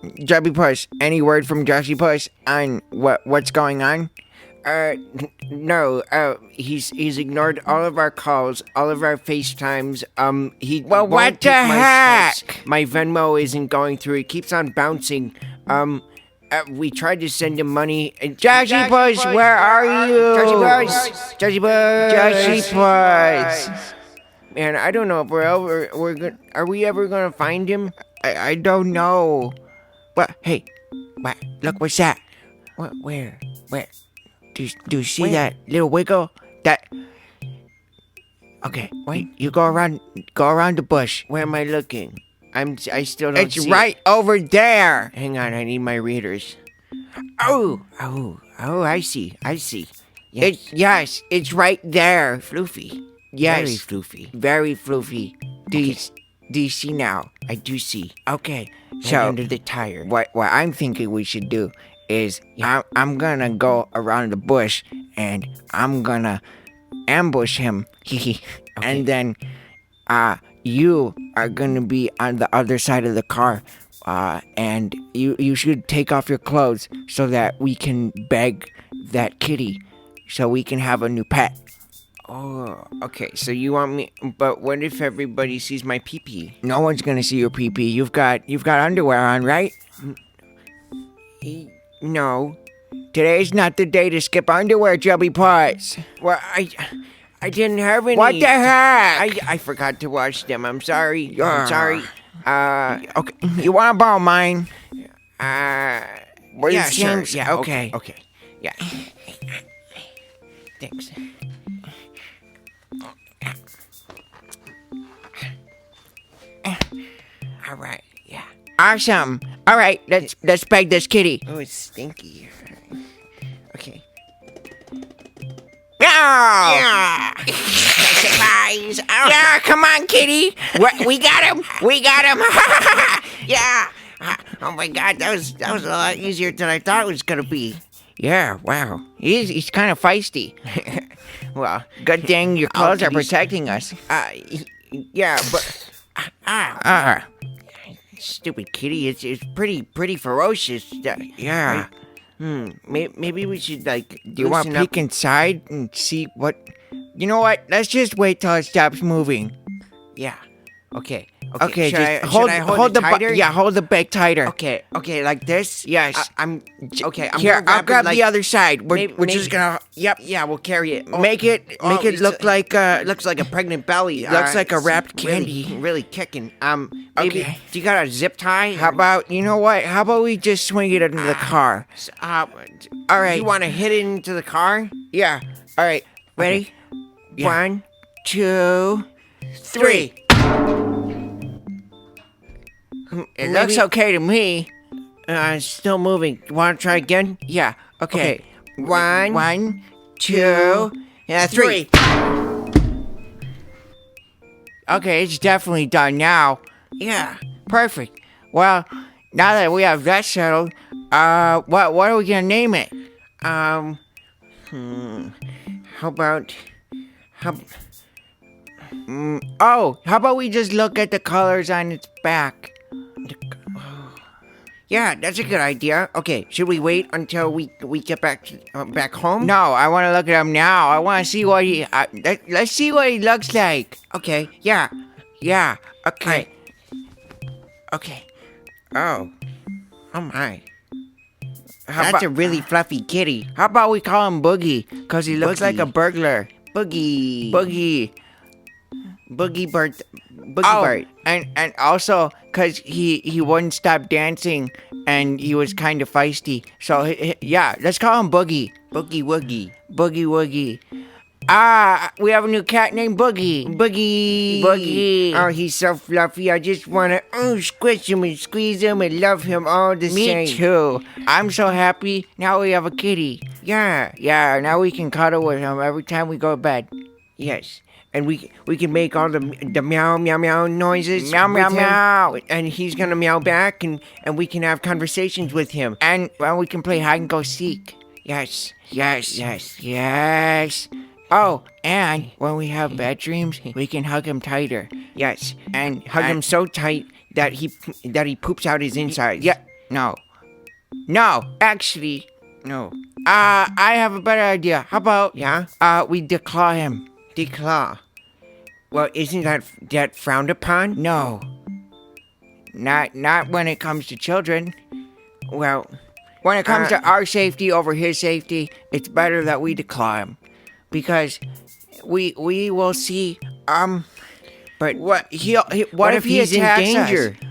Jubbipuss, any word from Zachipuss on what's going on? No. He's ignored all of our calls, all of our FaceTimes. Well, what the heck? My Venmo isn't going through. It keeps on bouncing. We tried to send him money. Zachipuss, where are you? Zachipuss. Man, I don't know if are we ever gonna find him? I don't know. But hey, look, what's that? Where? Do you see that little wiggle? Okay, wait. You go around the bush. Where am I looking? I still don't see It's right over there. Hang on, I need my readers. Oh, I see. Yes, it's right there. Floofy. Yes. Very floofy. Do you see now? I do see. Okay. Right So under the tire. what I'm thinking we should do is I'm gonna go around the bush and I'm gonna ambush him. And then you are gonna be on the other side of the car. And you should take off your clothes so that we can beg that kitty so we can have a new pet. Oh, okay. So you want me? But what if everybody sees my pee-pee? No one's gonna see your pee-pee. You've got underwear on, right? No. Today's not the day to skip underwear, Jubbipuss. Well, I didn't have any. What the heck? I forgot to wash them. I'm sorry. Okay. You wanna borrow mine? Yeah, sure. Yeah. Okay. Yeah. Thanks. All right. Yeah. Awesome. All right, let's beg this kitty. Oh, it's stinky. Okay. Yeah. Surprise! Yeah, come on, kitty. We got him. Yeah. Oh my God, that was a lot easier than I thought it was gonna be. Yeah, wow. He's kind of feisty. Well, Good thing your clothes are kitties. protecting us. Yeah, but stupid kitty, it's pretty ferocious. Yeah. Maybe we should Do you want to loosen up. peek inside and see what? You know what? Let's just wait till it stops moving. Yeah. Okay. Okay, Should just I hold the tighter? hold the bag tighter. Okay, like this? Yes. I'm Here, gonna I'll grab it, the other side. We're maybe- just gonna. Yep. Yeah, we'll carry it. Make it look like looks like a pregnant belly. Looks like a it's wrapped candy. Really kicking. Maybe, Okay. do you got a zip tie? How about you know what? How about we just swing it into the car? All right. You want to hit it into the car? Yeah. All right. Ready? Okay. 1, 2, 3. It looks okay to me. It's still moving. You want to try again? Yeah. Okay. 1, 2, 3. Okay, it's definitely done now. Yeah. Perfect. Well, now that we have that settled, what are we gonna name it? How about How about we just look at the colors on its back? Yeah, that's a good idea. Okay, should we wait until we get back home? No, I want to look at him now. I want to see what he. Let's see what he looks like. Okay. Yeah. Okay. Okay. Oh. Oh my. That's a really fluffy kitty. How about we call him Boogie? Cause he looks Boogie. like a burglar. Boogie. Boogie Bird. Bird. And also cause he wouldn't stop dancing and he was kind of feisty. So yeah, let's call him Boogie. Boogie Woogie. Boogie Woogie. We have a new cat named Boogie. Boogie. Oh, he's so fluffy. I just want to squish him and squeeze him and love him all the same. Me too. I'm so happy. Now we have a kitty. Yeah. Yeah, now we can cuddle with him every time we go to bed. Yes. And we can make all the meow meow meow noises. Meow, meow, with him. meow. And he's gonna meow back, and we can have conversations with him. And we can play hide and go seek. Yes. Oh, and when we have bad dreams, we can hug him tighter. Yes. And Hug him so tight that he poops out his insides. Yeah. No. No, actually, no. I have a better idea. How about, Yeah? we declaw him? Declaw. Well, isn't that frowned upon? No. Not when it comes to children. Well, When it comes to our safety over his safety, it's better that we declaw him. Because we will see, but what what if if he's in attacks danger? us?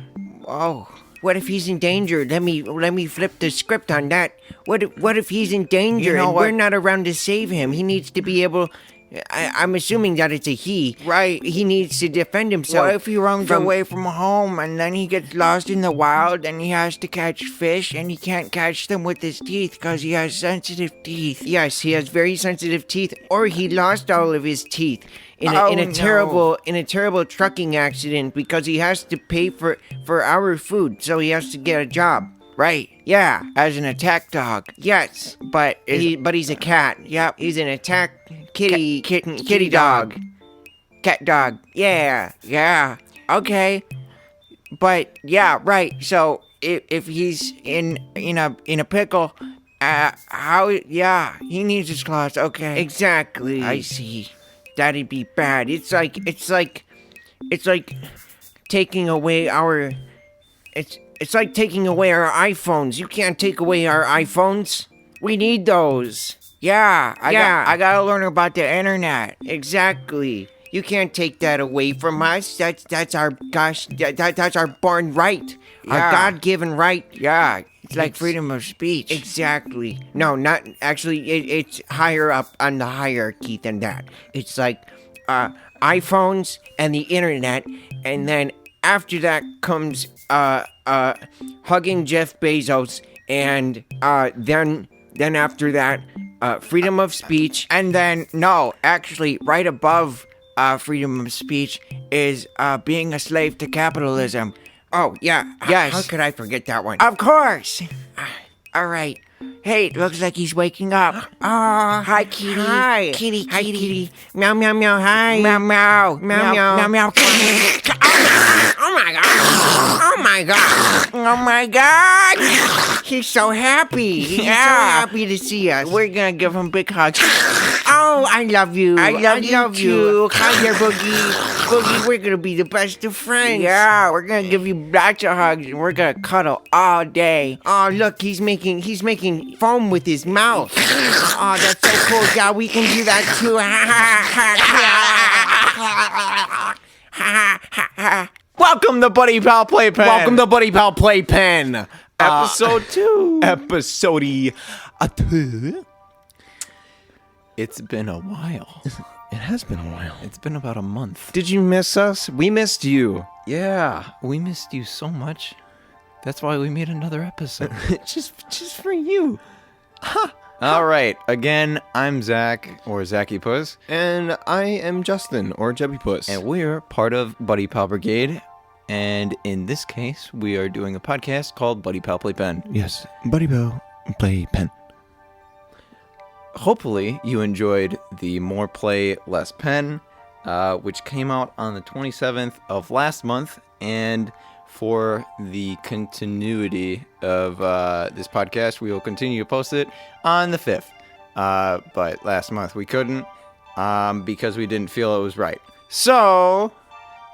Oh. What if he's in danger? Let me flip the script on that. What if he's in danger You know and what? we're not around to save him? He needs to be able. I'm assuming that it's a he. Right. He needs to defend himself. What if he runs from- away from home and then he gets lost in the wild and he has to catch fish and he can't catch them with his teeth because he has sensitive teeth? Yes, he has very sensitive teeth, or he lost all of his teeth in Oh, a no. terrible trucking accident because he has to pay for our food, so he has to get a job. Right. Yeah. As an attack dog. Yes. But He's a cat. Yep. He's an attack kitty dog. Cat dog. Yeah. Yeah. Okay. But yeah, right. So if he's in a pickle, he needs his claws. Okay. Exactly. I see. That'd be bad. It's like taking away our. It's like taking away our iPhones. You can't take away our iPhones. We need those. Yeah. Yeah. I gotta learn about the internet. Exactly. You can't take that away from us. That's our that's our born right. Our Yeah. God-given right. Yeah. It's like It's- freedom of speech. Exactly. No, not actually. It's higher up on the hierarchy than that. It's like iPhones and the internet, and then after that comes hugging Jeff Bezos, and then after that, freedom of speech. And then, no, actually, right above freedom of speech is being a slave to capitalism. Oh yeah. Yes. How could I forget that one? Of course. All right. Hey, it looks like he's waking up. Hi, kitty. Hi. Kitty, Hi, kitty. kitty. Meow, meow, meow. Hi. Meow, meow. Meow, meow. Meow, meow. Oh my god. Oh my god. Oh, my God. He's so happy. He's so Yeah. happy to see us. We're gonna give him big hugs. Oh, I love you. I love you too. Hi there, Boogie. Boogie, we're gonna be the best of friends. Yeah, we're gonna give you lots of hugs and we're gonna cuddle all day. Oh, look, he's making foam with his mouth. Oh, that's so cool. Yeah, we can do that too. Welcome to Buddypal Playpen. Welcome to Buddypal Playpen. episode 2. Episode 2. It's been a while. It has been a while. It's been about a month. Did you miss us? We missed you. Yeah, we missed you so much. That's why we made another episode. just for you. All right, again, I'm Zach, or Zachipuss, And I am Justin, or Jubbipuss. and we're part of Buddypal Brigade. And in this case, we are doing a podcast called Buddypal Playpen. yes, Buddypal Playpen. Hopefully, you enjoyed the More Play, Less Pen, which came out on the 27th of last month. And for the continuity of this podcast, we will continue to post it on the 5th. But last month we couldn't because we didn't feel it was right. So,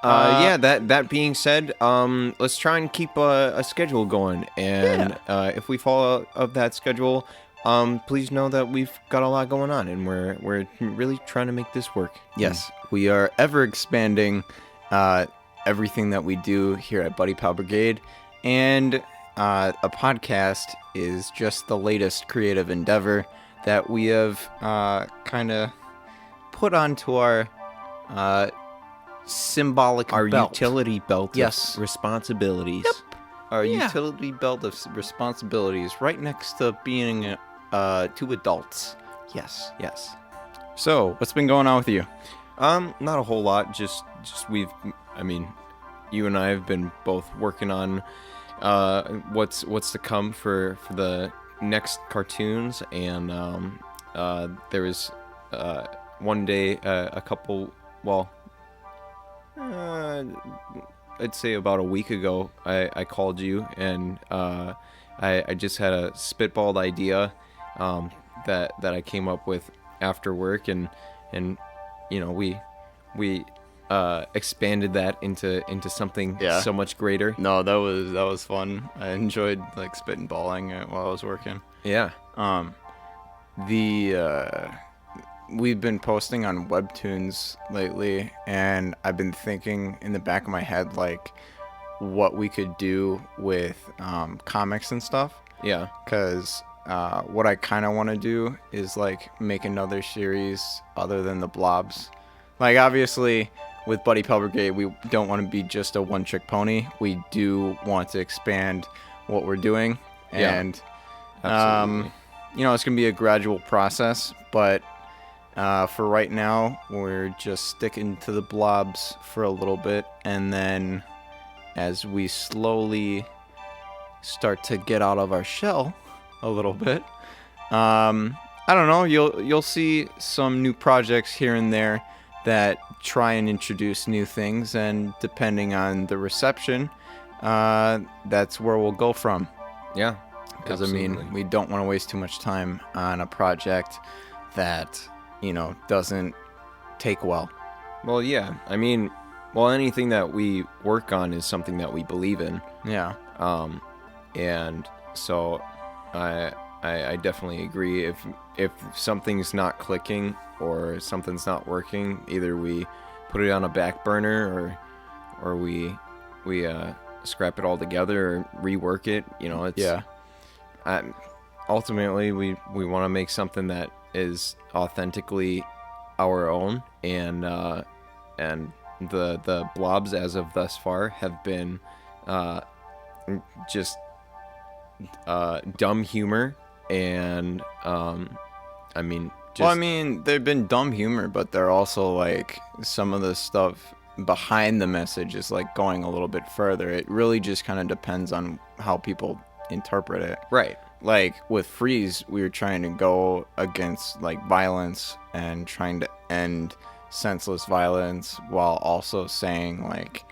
Yeah, that being said, let's try and keep a schedule going. And if we fall out of that schedule, please know that we've got a lot going on, and we're really trying to make this work. yes, we are ever expanding everything that we do here at Buddypal Brigade, and a podcast is just the latest creative endeavor that we have kind of put onto our symbolic Our belt. utility belt Yes. of responsibilities. Our Yeah. utility belt of responsibilities, right next to being two adults. Yes. Yes. So, what's been going on with you? Not a whole lot. Just you and I have been both working on what's to come for the next cartoons, and there was one day a couple, well, I'd say about a week ago, I called you and I just had a spitballed idea that I came up with after work, and we expanded that into something so much greater. No, that was fun. I enjoyed like spitting balling while I was working. Yeah. We've been posting on Webtoons lately, and I've been thinking in the back of my head like what we could do with comics and stuff. Yeah. Because what I kind of want to do is like make another series other than the blobs. Like obviously with Buddypal Brigade, we don't want to be just a one-trick pony. We do want to expand what we're doing, and Absolutely. it's gonna be a gradual process, but for right now, we're just sticking to the blobs for a little bit, and then as we slowly start to get out of our shell a little bit, I don't know, you'll see some new projects here and there that try and introduce new things, and depending on the reception, that's where we'll go from. Yeah. Because, I mean, we don't want to waste too much time on a project that, doesn't take well. Well, yeah. I mean, anything that we work on is something that we believe in. Yeah. And so I definitely agree. If something's not clicking or something's not working, either we put it on a back burner or we scrap it all together or rework it. It's ultimately we want to make something that is authentically our own, and the blobs as of thus far have been just dumb humor, and they've been dumb humor, but they're also like some of the stuff behind the message is like going a little bit further. It really just kind of depends on how people interpret it. Right. Like with Freeze, we were trying to go against like violence and trying to end senseless violence while also saying like,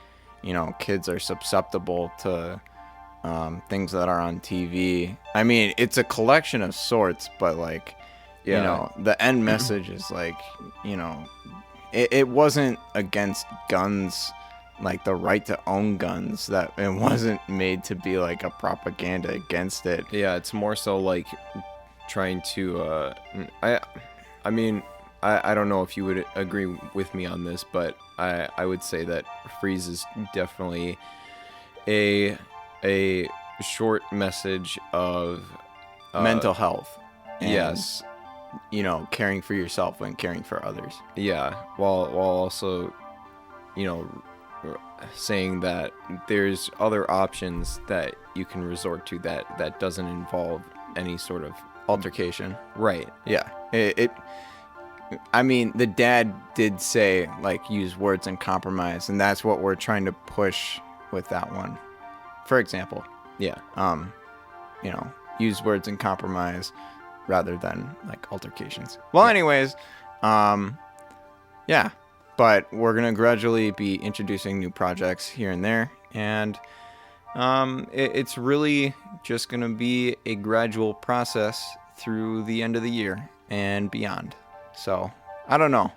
kids are susceptible to things that are on TV. I mean, it's a collection of sorts, but like, the end message is like, it wasn't against guns, like the right to own guns, that it wasn't made to be like a propaganda against it. Yeah, it's more so like trying to I don't know if you would agree with me on this, but I would say that Freeze is definitely a short message of mental health. And, yes. Caring for yourself and caring for others. Yeah, while also, saying that there's other options that you can resort to that doesn't involve any sort of altercation. Right. Yeah. I mean, the dad did say, like, use words and compromise, and that's what we're trying to push with that one. For example. Yeah. Use words and compromise rather than, like, altercations. Well, anyways, yeah. But we're going to gradually be introducing new projects here and there, and it's really just going to be a gradual process through the end of the year and beyond. So, I don't know.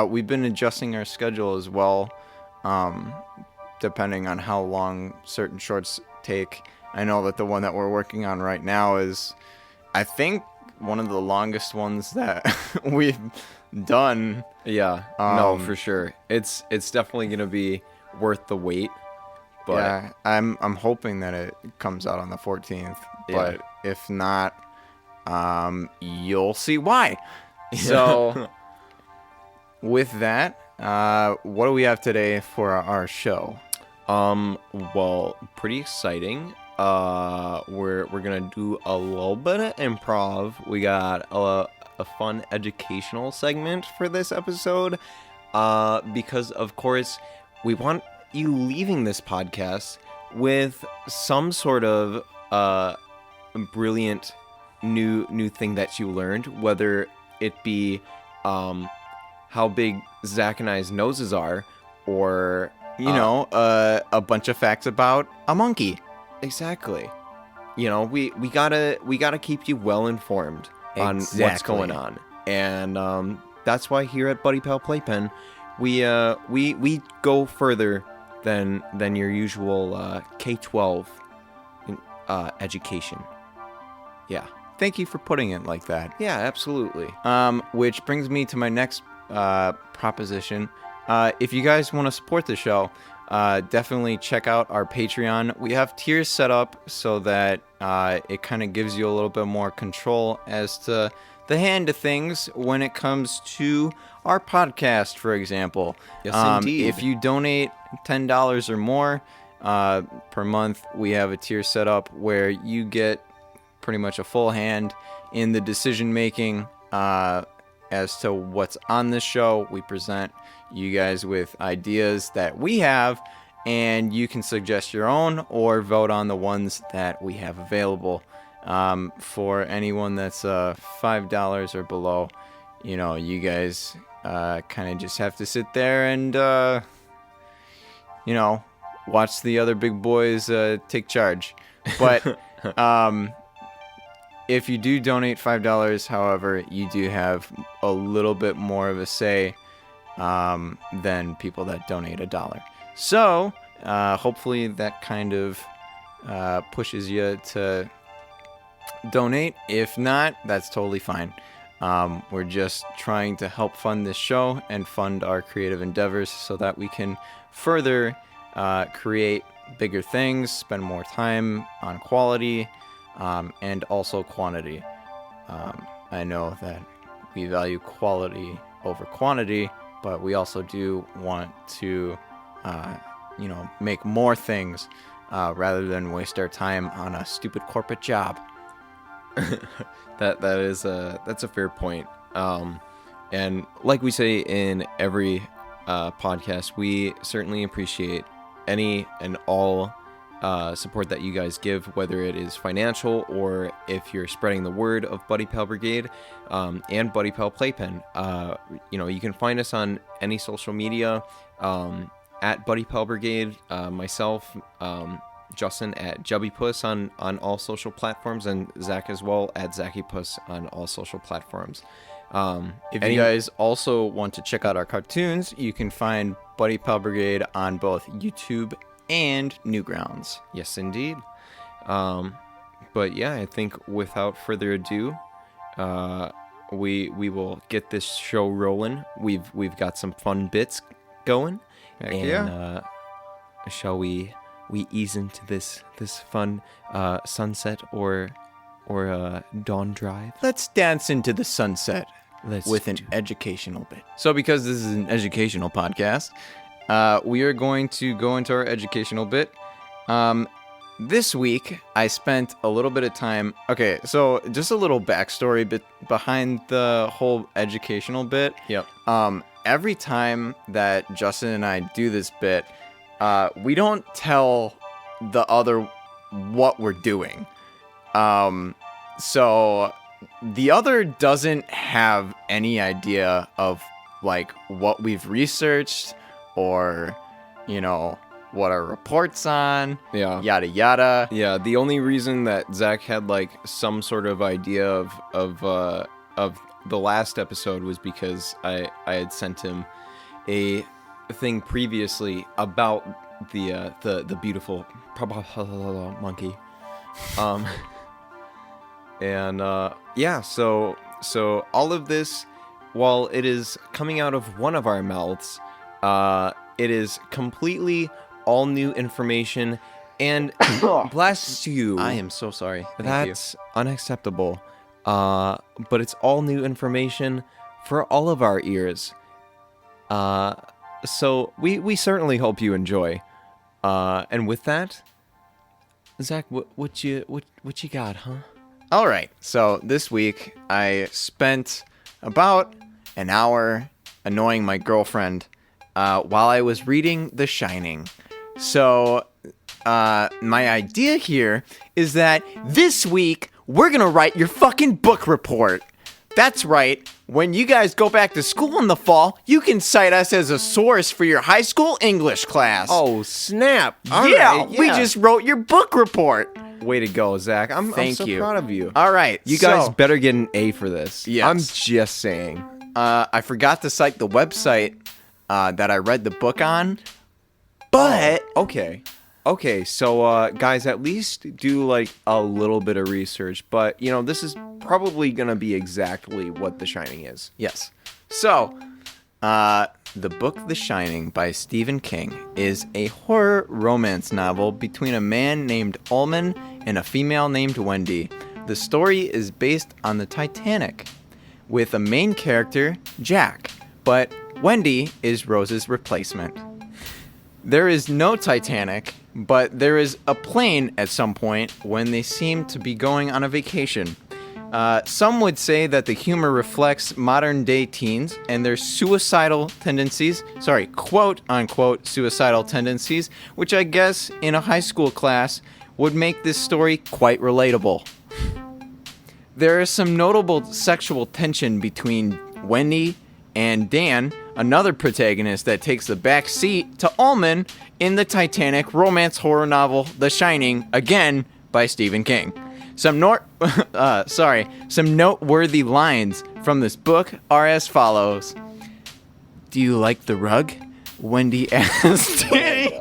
We've been adjusting our schedule as well, depending on how long certain shorts take. I know that the one that we're working on right now is, I think, one of the longest ones that we've done. Yeah, no, for sure. It's definitely gonna be worth the wait. But yeah, I'm hoping that it comes out on the 14th. But if not, you'll see why. So, with that, what do we have today for our show? Well, pretty exciting. We're gonna do a little bit of improv. We got a fun educational segment for this episode, because of course we want you leaving this podcast with some sort of brilliant new thing that you learned, whether it be how big Zach and I's noses are, or a bunch of facts about a monkey. Exactly. we gotta keep you well informed on what's Exactly. going on, and that's why here at Buddypal Playpen, we go further than your usual K-12 education. Yeah, Thank you for putting it like that. yeah, absolutely. Which brings me to my next proposition. If you guys want to support the show, definitely check out our Patreon. We have tiers set up so that it kind of gives you a little bit more control as to the hand of things when it comes to our podcast, for example. Yes, indeed. If you donate $10 or more per month, we have a tier set up where you get pretty much a full hand in the decision making as to what's on this show. We present you guys with ideas that we have, and you can suggest your own or vote on the ones that we have available. For anyone that's $5 or below, you guys kind of just have to sit there and watch the other big boys take charge. But if you do donate $5, however, you do have a little bit more of a say than people that donate $1. So hopefully that kind of pushes you to donate. If not, that's totally fine. We're just trying to help fund this show and fund our creative endeavors so that we can further create bigger things, spend more time on quality, and also quantity. I know that we value quality over quantity, but we also do want to, make more things rather than waste our time on a stupid corporate job. That's a fair point. And like we say in every podcast, we certainly appreciate any and all support that you guys give, whether it is financial or if you're spreading the word of Buddypal Brigade and Buddypal Playpen. You can find us on any social media at Buddypal Brigade, myself, Justin at Jubbipuss on all social platforms, and Zach as well at Zachipuss on all social platforms. If you guys also want to check out our cartoons, you can find Buddypal Brigade on both YouTube and Newgrounds. Yes, indeed. But yeah, I think without further ado, we will get this show rolling. We've got some fun bits going, Heck and yeah. Shall we ease into this fun sunset or dawn drive? Let's dance into the sunset Let's with an do- educational bit. So because this is an educational podcast, we are going to go into our educational bit. This week, I spent a little bit of time... Okay, so just a little backstory bit behind the whole educational bit. Yep. Every time that Justin and I do this bit, we don't tell the other what we're doing. So the other doesn't have any idea of like what we've researched or, what our report's on, Yeah. yada yada. Yeah, the only reason that Zach had like some sort of idea of the last episode was because I had sent him a thing previously about the beautiful monkey, so all of this, while it is coming out of one of our mouths, it is completely all new information, and bless you. I am so sorry. Thank That's unacceptable. But it's all new information for all of our ears. So we certainly hope you enjoy. And with that, Zach, what you got, huh? All right. So this week I spent about an hour annoying my girlfriend while I was reading The Shining. So my idea here is that this week we're going to write your fucking book report. That's right. When you guys go back to school in the fall, you can cite us as a source for your high school English class. Oh, snap. All yeah, right, we just wrote your book report. Way to go, Zach. I'm Thank so you. proud of you. All right. You guys so, better get an A for this. Yes. I'm just saying. I forgot to cite the website that I read the book on, but Okay, so guys, at least do like a little bit of research. But this is probably gonna be exactly what The Shining is. yes. So, the book The Shining by Stephen King is a horror romance novel between a man named Ullman and a female named Wendy. The story is based on the Titanic, with a main character, Jack, but Wendy is Rose's replacement. There is no Titanic, but there is a plane at some point when they seem to be going on a vacation. Some would say that the humor reflects modern day teens and their suicidal tendencies, quote unquote suicidal tendencies, which I guess in a high school class would make this story quite relatable. There is some notable sexual tension between Wendy and Dan, another protagonist that takes the back seat to Ullman in the Titanic romance horror novel The Shining, again by Stephen King. Some noteworthy lines from this book are as follows. Do you like the rug? Wendy asked Danny.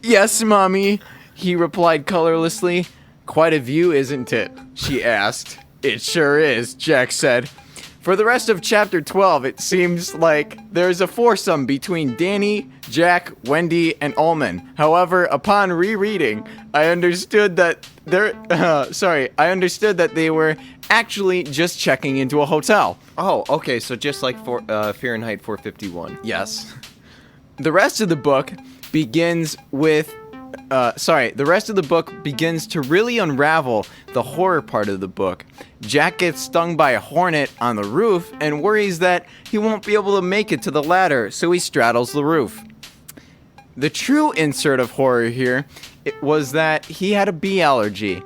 Yes, Mommy, he replied colorlessly. Quite a view, isn't it? She asked. It sure is, Jack said. For the rest of chapter 12, it seems like there's a foursome between Danny, Jack, Wendy, and Ullman. However, upon rereading, I understood that they were actually just checking into a hotel. Oh, okay, so just like for Fahrenheit 451. Yes. The rest of the book begins to really unravel the horror part of the book. Jack gets stung by a hornet on the roof and worries that he won't be able to make it to the ladder, so he straddles the roof. The true insert of horror here was that he had a bee allergy.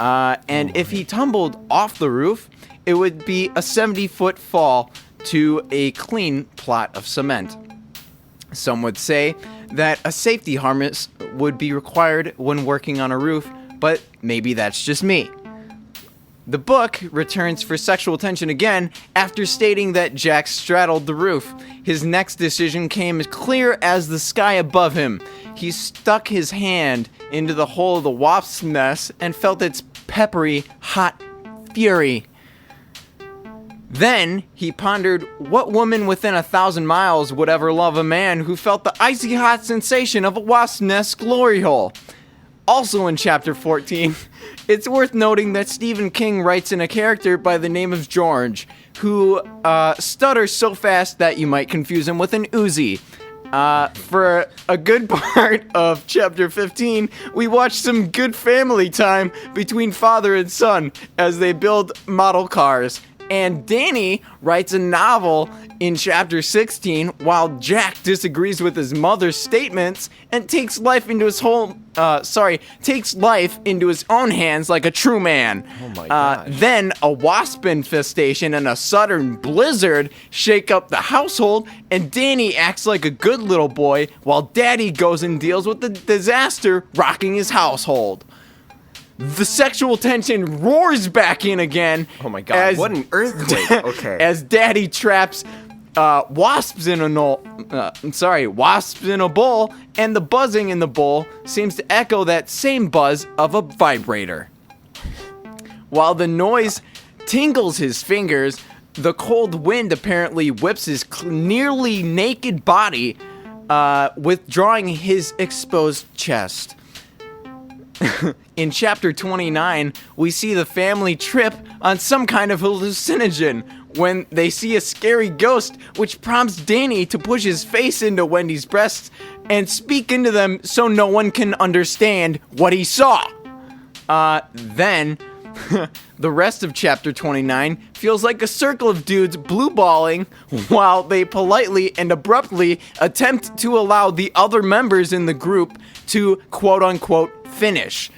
And if he tumbled off the roof, it would be a 70-foot fall to a clean plot of cement. Some would say that a safety harness would be required when working on a roof, but maybe that's just me. The book returns for sexual tension again after stating that Jack straddled the roof. His next decision came as clear as the sky above him. He stuck his hand into the hole of the wasp's nest and felt its peppery, hot fury. Then he pondered what woman within 1,000 miles would ever love a man who felt the icy hot sensation of a wasp's nest glory hole. Also in chapter 14, it's worth noting that Stephen King writes in a character by the name of George, who stutters so fast that you might confuse him with an Uzi. For a good part of chapter 15, we watch some good family time between father and son as they build model cars. And Danny writes a novel in chapter 16 while Jack disagrees with his mother's statements and takes life into his own hands like a true man. Oh my gosh. Then a wasp infestation and a sudden blizzard shake up the household, and Danny acts like a good little boy while Daddy goes and deals with the disaster rocking his household. The sexual tension roars back in again. Oh my god, what an earthquake. Okay. As Daddy traps wasps in a bowl, and the buzzing in the bowl seems to echo that same buzz of a vibrator. While the noise tingles his fingers, the cold wind apparently whips his nearly naked body, withdrawing his exposed chest. In chapter 29, we see the family trip on some kind of hallucinogen when they see a scary ghost, which prompts Danny to push his face into Wendy's breasts and speak into them so no one can understand what he saw. Then, the rest of chapter 29 feels like a circle of dudes blue-balling while they politely and abruptly attempt to allow the other members in the group to quote-unquote finish.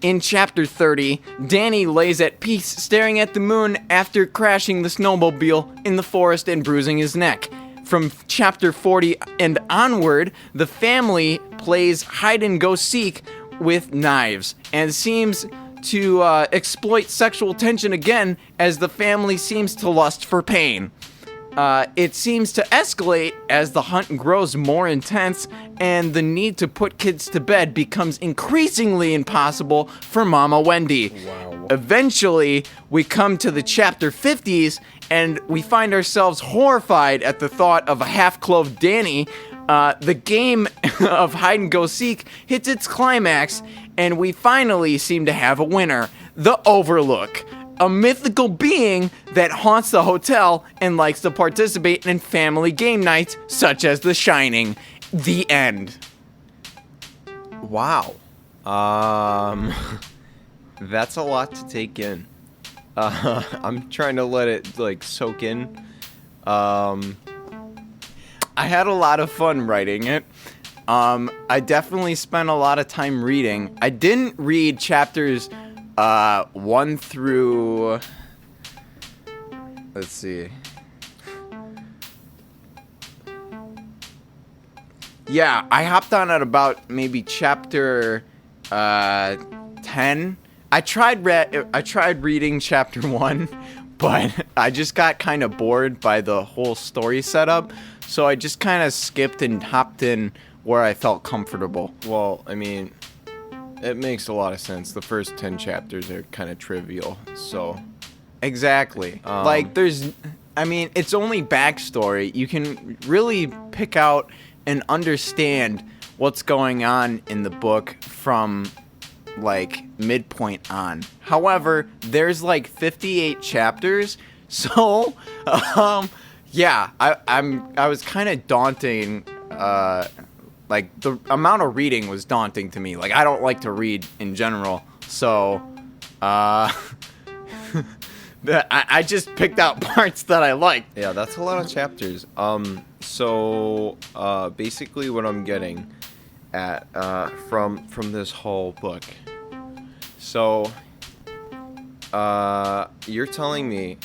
In chapter 30, Danny lays at peace staring at the moon after crashing the snowmobile in the forest and bruising his neck. From chapter 40 and onward, the family plays hide and go seek with knives and seems to exploit sexual tension again as the family seems to lust for pain. It seems to escalate as the hunt grows more intense and the need to put kids to bed becomes increasingly impossible for Mama Wendy. Wow. Eventually, we come to the chapter 50s and we find ourselves horrified at the thought of a half-clothed Danny. The game of hide-and-go-seek hits its climax and we finally seem to have a winner, the Overlook. A mythical being that haunts the hotel and likes to participate in family game nights such as The Shining. The end. Wow. That's a lot to take in. I'm trying to let it like soak in. I had a lot of fun writing it. I definitely spent a lot of time reading. I didn't read chapters 1 through, let's see. Yeah, I hopped on at about maybe chapter 10. I tried reading chapter 1, but I just got kind of bored by the whole story setup, so I just kind of skipped and hopped in where I felt comfortable. Well, I mean, it makes a lot of sense. The first 10 chapters are kind of trivial, so... Exactly. It's only backstory. You can really pick out and understand what's going on in the book from, like, midpoint on. However, there's, like, 58 chapters, so, yeah, I was kind of daunting, like, the amount of reading was daunting to me. Like, I don't like to read in general, so, I just picked out parts that I liked. Yeah, that's a lot of chapters. Basically what I'm getting at, from this whole book. So, you're telling me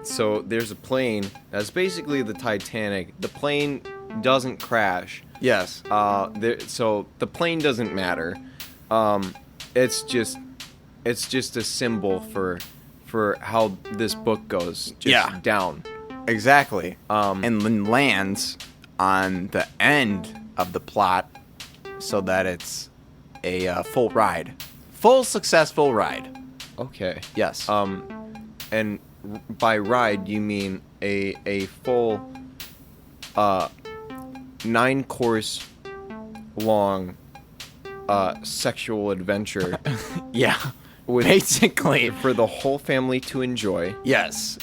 so there's a plane that's basically the Titanic. The plane doesn't crash. Yes. So the plane doesn't matter. It's just a symbol for how this book goes. Just down. Exactly. And then lands on the end of the plot so that it's a full ride. Full successful ride. Okay. Yes. And by ride you mean a full 9-course long sexual adventure. Yeah. Basically. For the whole family to enjoy. Yes.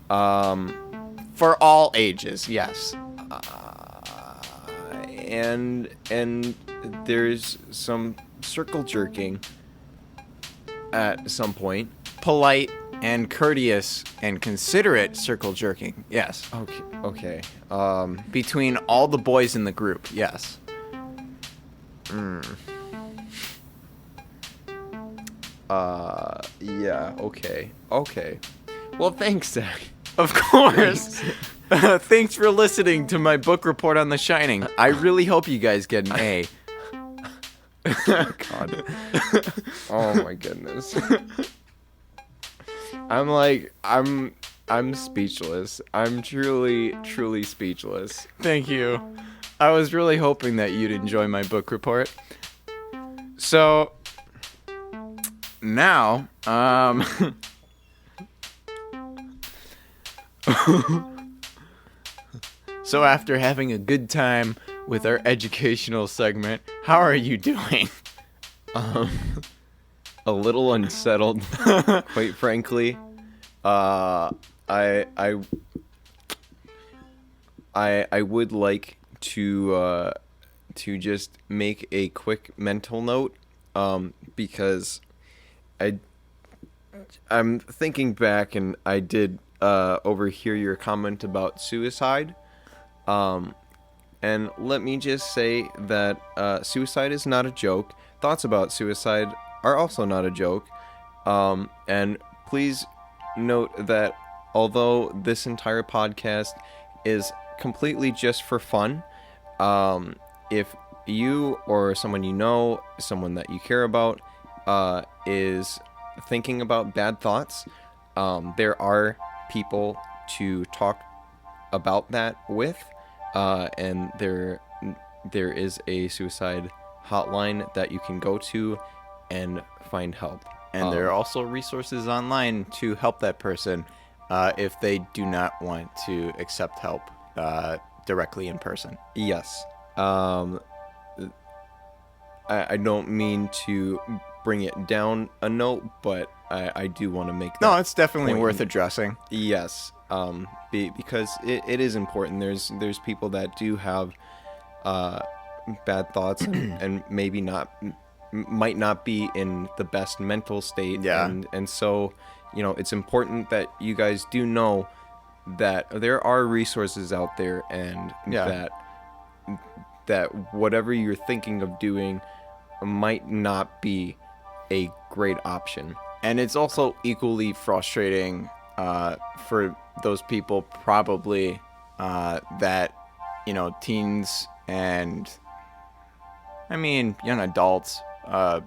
For all ages, yes. And there's some circle jerking at some point. Polite and courteous and considerate circle jerking, yes. Okay. Between all the boys in the group, yes. Yeah, okay. Well, thanks, Zach. Of course. Thanks for listening to my book report on The Shining. I really hope you guys get an A. God. Oh my goodness. I'm speechless. I'm truly speechless. Thank you. I was really hoping that you'd enjoy my book report. So, now, so after having a good time with our educational segment, how are you doing? A little unsettled, quite frankly. I would like to just make a quick mental note, because I'm thinking back and I did overhear your comment about suicide. And let me just say that suicide is not a joke. Thoughts about suicide are also not a joke. And please note that although this entire podcast is completely just for fun, if you or someone you know, someone that you care about, is thinking about bad thoughts, there are people to talk about that with, and there is a suicide hotline that you can go to and find help. And there are also resources online to help that person if they do not want to accept help directly in person. Yes. I don't mean to bring it down a note, but I do want to make that No, it's definitely point. worth addressing. Yes, because it is important. There's people that do have bad thoughts and maybe might not be in the best mental state. Yeah. And so, it's important that you guys do know that there are resources out there, and that whatever you're thinking of doing might not be a great option. And it's also equally frustrating for those people probably that, teens and, young adults, kind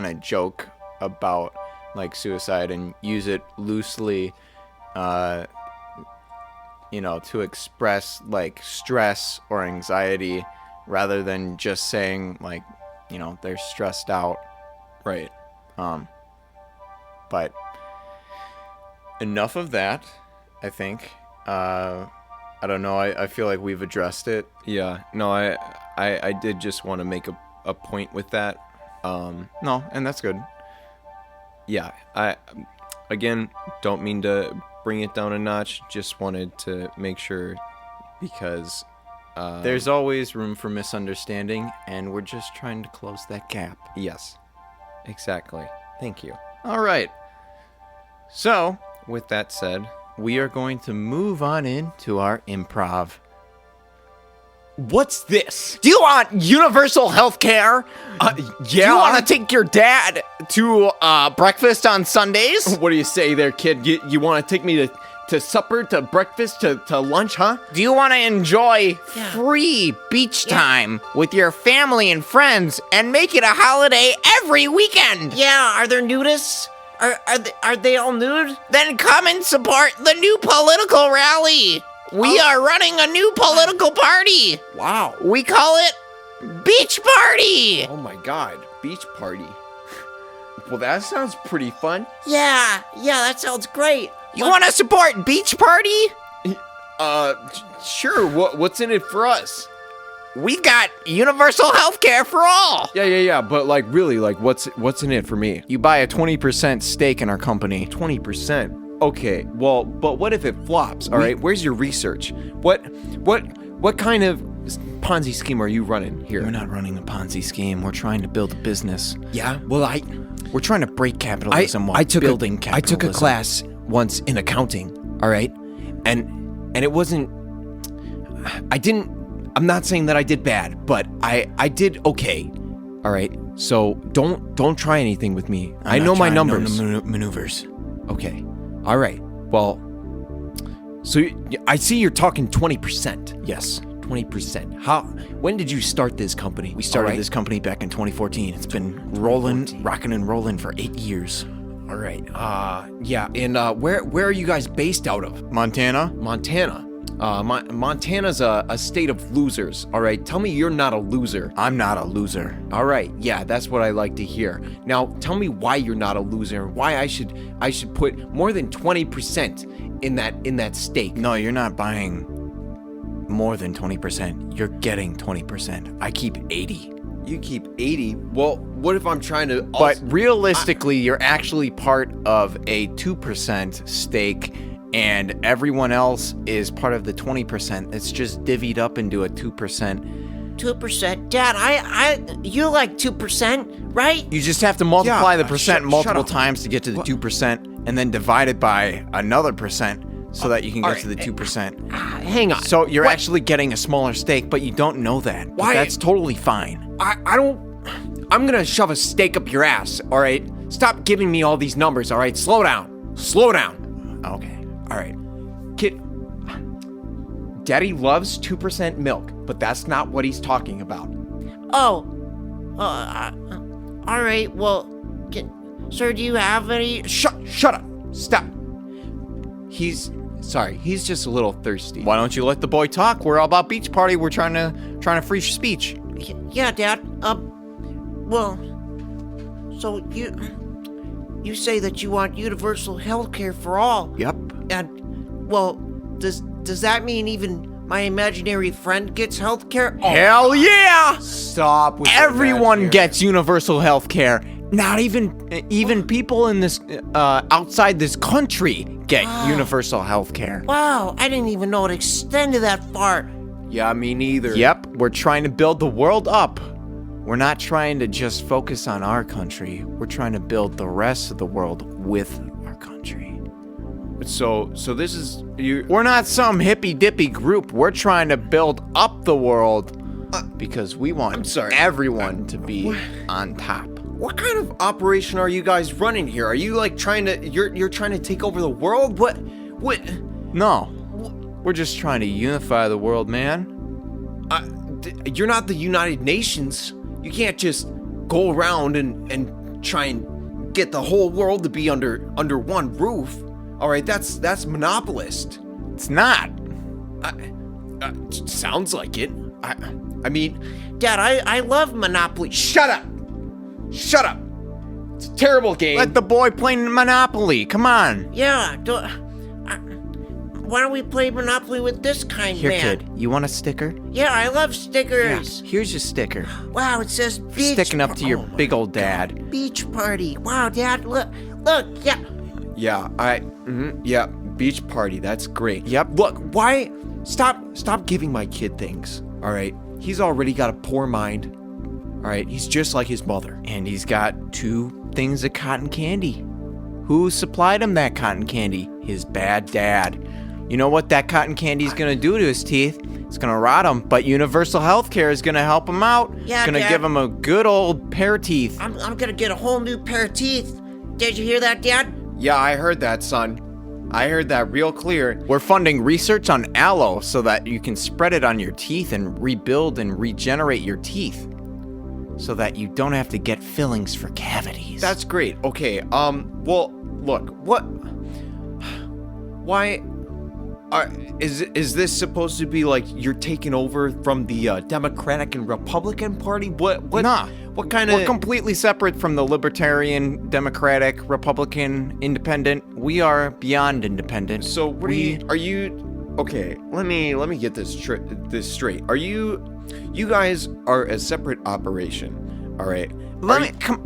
of joke about, like, suicide and use it loosely, to express, like, stress or anxiety rather than just saying, like, they're stressed out. Right. But enough of that, I think. I don't know. I feel like we've addressed it. Yeah. No, I did just want to make a point with that. No, and that's good. Yeah. I, again, don't mean to bring it down a notch. Just wanted to make sure, because There's always room for misunderstanding, and we're just trying to close that gap. yes, exactly. Thank you. All right. So, With that said, we are going to move on into our improv. What's this? Do you want universal health care? Do you want to take your dad to breakfast on Sundays? What do you say there, kid? You want to take me to supper, to breakfast, to lunch, huh? Do you want to enjoy free beach time with your family and friends and make it a holiday every weekend? Yeah, are there nudists? Are they all nude? Then come and support the new political rally. We are running a new political party. Wow. We call it Beach Party. Oh my god, beach party. Well, that sounds pretty fun. Yeah, that sounds great. You want to support Beach Party? Sure. What's in it for us? We've got universal health care for all. Yeah. But really, what's in it for me? You buy a 20% stake in our company. 20%. Okay. Well, but what if it flops? All right. Where's your research? What kind of Ponzi scheme are you running here? We're not running a Ponzi scheme. We're trying to build a business. Yeah. Well, We're trying to break capitalism while building capitalism. I took a class once in accounting. All right, and it wasn't. I'm not saying that I did bad, but I did okay. All right. So don't try anything with me. I know my numbers. Maneuvers. Okay. All right. Well, so I see you're talking 20%. Yes. 20%. When did you start this company? We started this company back in 2014. It's been rocking and rolling for 8 years. All right. Yeah. And where are you guys based out of? Montana? Montana. Montana's a state of losers. All right. Tell me you're not a loser. I'm not a loser. All right. Yeah, that's what I like to hear. Now, tell me why you're not a loser. Why I should put more than 20% in that stake. No, you're not buying more than 20%. You're getting 20%. I keep 80. You keep 80. Well, what if I'm trying to? But realistically, you're actually part of a 2% stake, and everyone else is part of the 20%. It's just divvied up into a 2%. 2%, Dad. You like 2%, right? You just have to multiply the percent multiple up. times to get to the 2%, and then divide it by another percent so that you can get to the 2%. Hang on. So you're actually getting a smaller stake, but you don't know that. But Why? that's totally fine. I don't. I'm gonna shove a stake up your ass. All right. Stop giving me all these numbers. All right. Slow down. Okay. All right. Kid. Daddy loves 2% milk, but that's not what he's talking about. Oh. All right. Well, sir, do you have any? Shut up. Stop. He's just a little thirsty. Why don't you let the boy talk? We're all about beach party. We're trying to free speech. Yeah, Dad. Well, so you say that you want universal health care for all. Yep. And, well, does that mean even my imaginary friend gets health care? Oh, Hell yeah! Stop with Everyone gets universal health care. Not even people in this outside this country get universal health care. wow, I didn't even know it extended that far. Yeah, me neither. Yep, we're trying to build the world up. We're not trying to just focus on our country. We're trying to build the rest of the world with our country. So this is you. We're not some hippy dippy group. We're trying to build up the world because we want everyone to be on top. What kind of operation are you guys running here? Are you like trying to? You're trying to take over the world? What? No, we're just trying to unify the world, man. You're not the United Nations. You can't just go around and try and get the whole world to be under one roof. All right, that's monopolist. It's not. Sounds like it. I mean, Dad, I love Monopoly. shut up. Shut up. It's a terrible game. Let the boy play Monopoly. Come on. Yeah, why don't we play Monopoly with this kind Here, man? kid. You want a sticker? Yeah, I love stickers. Here's your sticker. Wow, it says beach. Sticking up to your oh my big old dad. beach party. Wow, Dad, look, yeah. Yeah, beach party. That's great. Yep. Look, why? Stop giving my kid things. All right, he's already got a poor mind. All right, he's just like his mother. And he's got 2 things of cotton candy. Who supplied him that cotton candy? His bad dad. You know what that cotton candy is going to do to his teeth? It's going to rot him, but universal health care is going to help him out. Yeah, it's going to Dad. give him a good old pair of teeth. I'm gonna get a whole new pair of teeth. Did you hear that, Dad? Yeah, I heard that, son. I heard that real clear. We're funding research on aloe so that you can spread it on your teeth and rebuild and regenerate your teeth. So that you don't have to get fillings for cavities. That's great. Okay. Well, look. Why? Is this supposed to be like you're taking over from the Democratic and Republican Party? What? Nah. What kind of? We're completely separate from the Libertarian, Democratic, Republican, Independent. We are beyond independent. So what are you? Okay, let me get this straight. Are you guys are a separate operation? All right.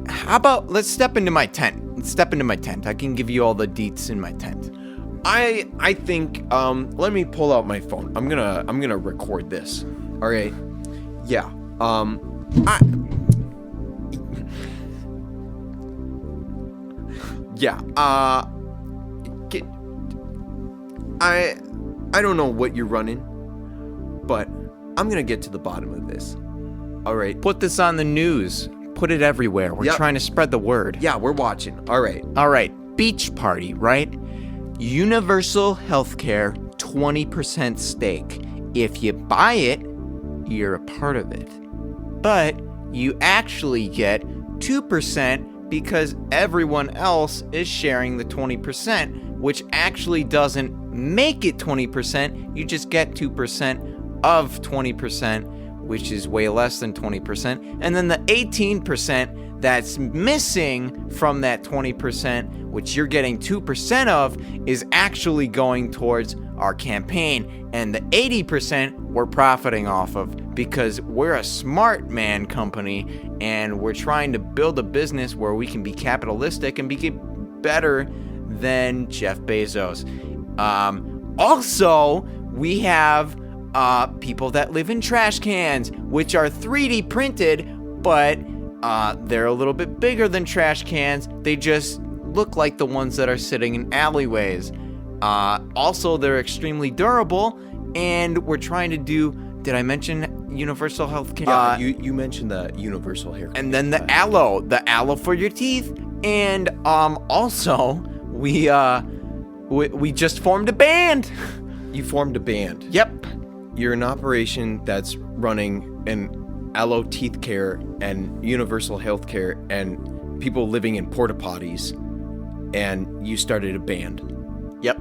How about let's step into my tent. Let's step into my tent. I can give you all the deets in my tent. I think let me pull out my phone. I'm gonna record this. All right. Yeah. I don't know what you're running, but I'm gonna get to the bottom of this. All right. Put this on the news. Put it everywhere. We're trying to spread the word. Yeah, we're watching. All right. All right. Beach party, right? Universal healthcare, 20% stake. If you buy it, you're a part of it. But you actually get 2% because everyone else is sharing the 20%, which actually doesn't make it 20%. You just get 2% of 20%, which is way less than 20%. And then the 18% that's missing from that 20%, which you're getting 2% of, is actually going towards our campaign. And the 80% we're profiting off of because we're a smart man company and we're trying to build a business where we can be capitalistic and be better than Jeff Bezos. Also, we have people that live in trash cans, which are 3D printed, but they're a little bit bigger than trash cans. They just look like the ones that are sitting in alleyways. Also, they're extremely durable, and we're trying to do, did I mention universal health care? Yeah, you mentioned the universal hair. And then the aloe for your teeth. And also, we just formed a band. You formed a band. Yep. You're an operation that's running an aloe teeth care and universal health care and people living in porta potties, and you started a band. Yep.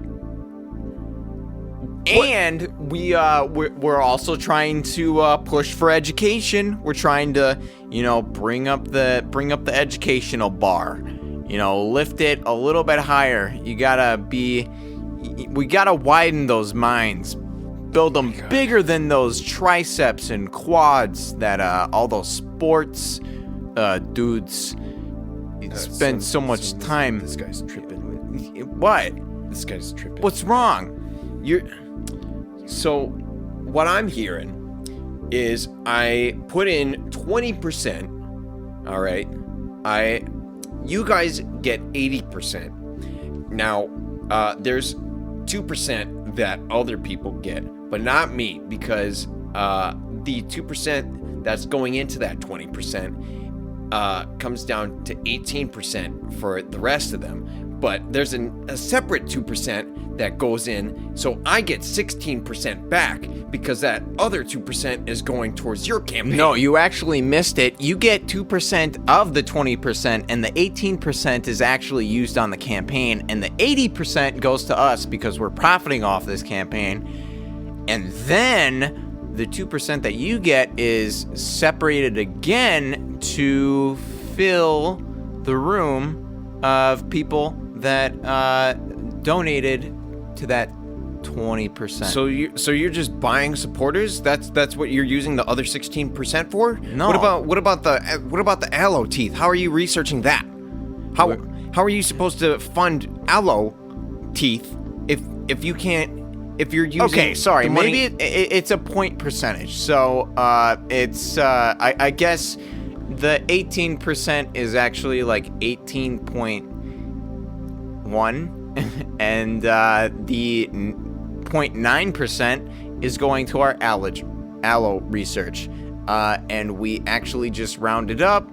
And we're also trying to push for education. We're trying to, bring up the educational bar. Lift it a little bit higher. We gotta widen those minds, build them bigger than those triceps and quads that all those sports dudes spend so much time. This guy's tripping. What? This guy's tripping. What's wrong? So, what I'm hearing is I put in 20%. All right. You guys get 80%. Now, there's 2% that other people get, but not me, because the 2% that's going into that 20% comes down to 18% for the rest of them. But there's a separate 2% that goes in, so I get 16% back because that other 2% is going towards your campaign. No, you actually missed it. You get 2% of the 20%, and the 18% is actually used on the campaign, and the 80% goes to us because we're profiting off this campaign. And then the 2% that you get is separated again to fill the room of people that donated to that 20%. So you're just buying supporters? That's what you're using the other 16% for? No. What about the aloe teeth? How are you researching that? How are you supposed to fund aloe teeth if you're using Okay, sorry. the money? Maybe it's a point percentage. So it's I guess the 18% is actually like 18.1, and the 0.9% is going to our aloe research, and we actually just rounded up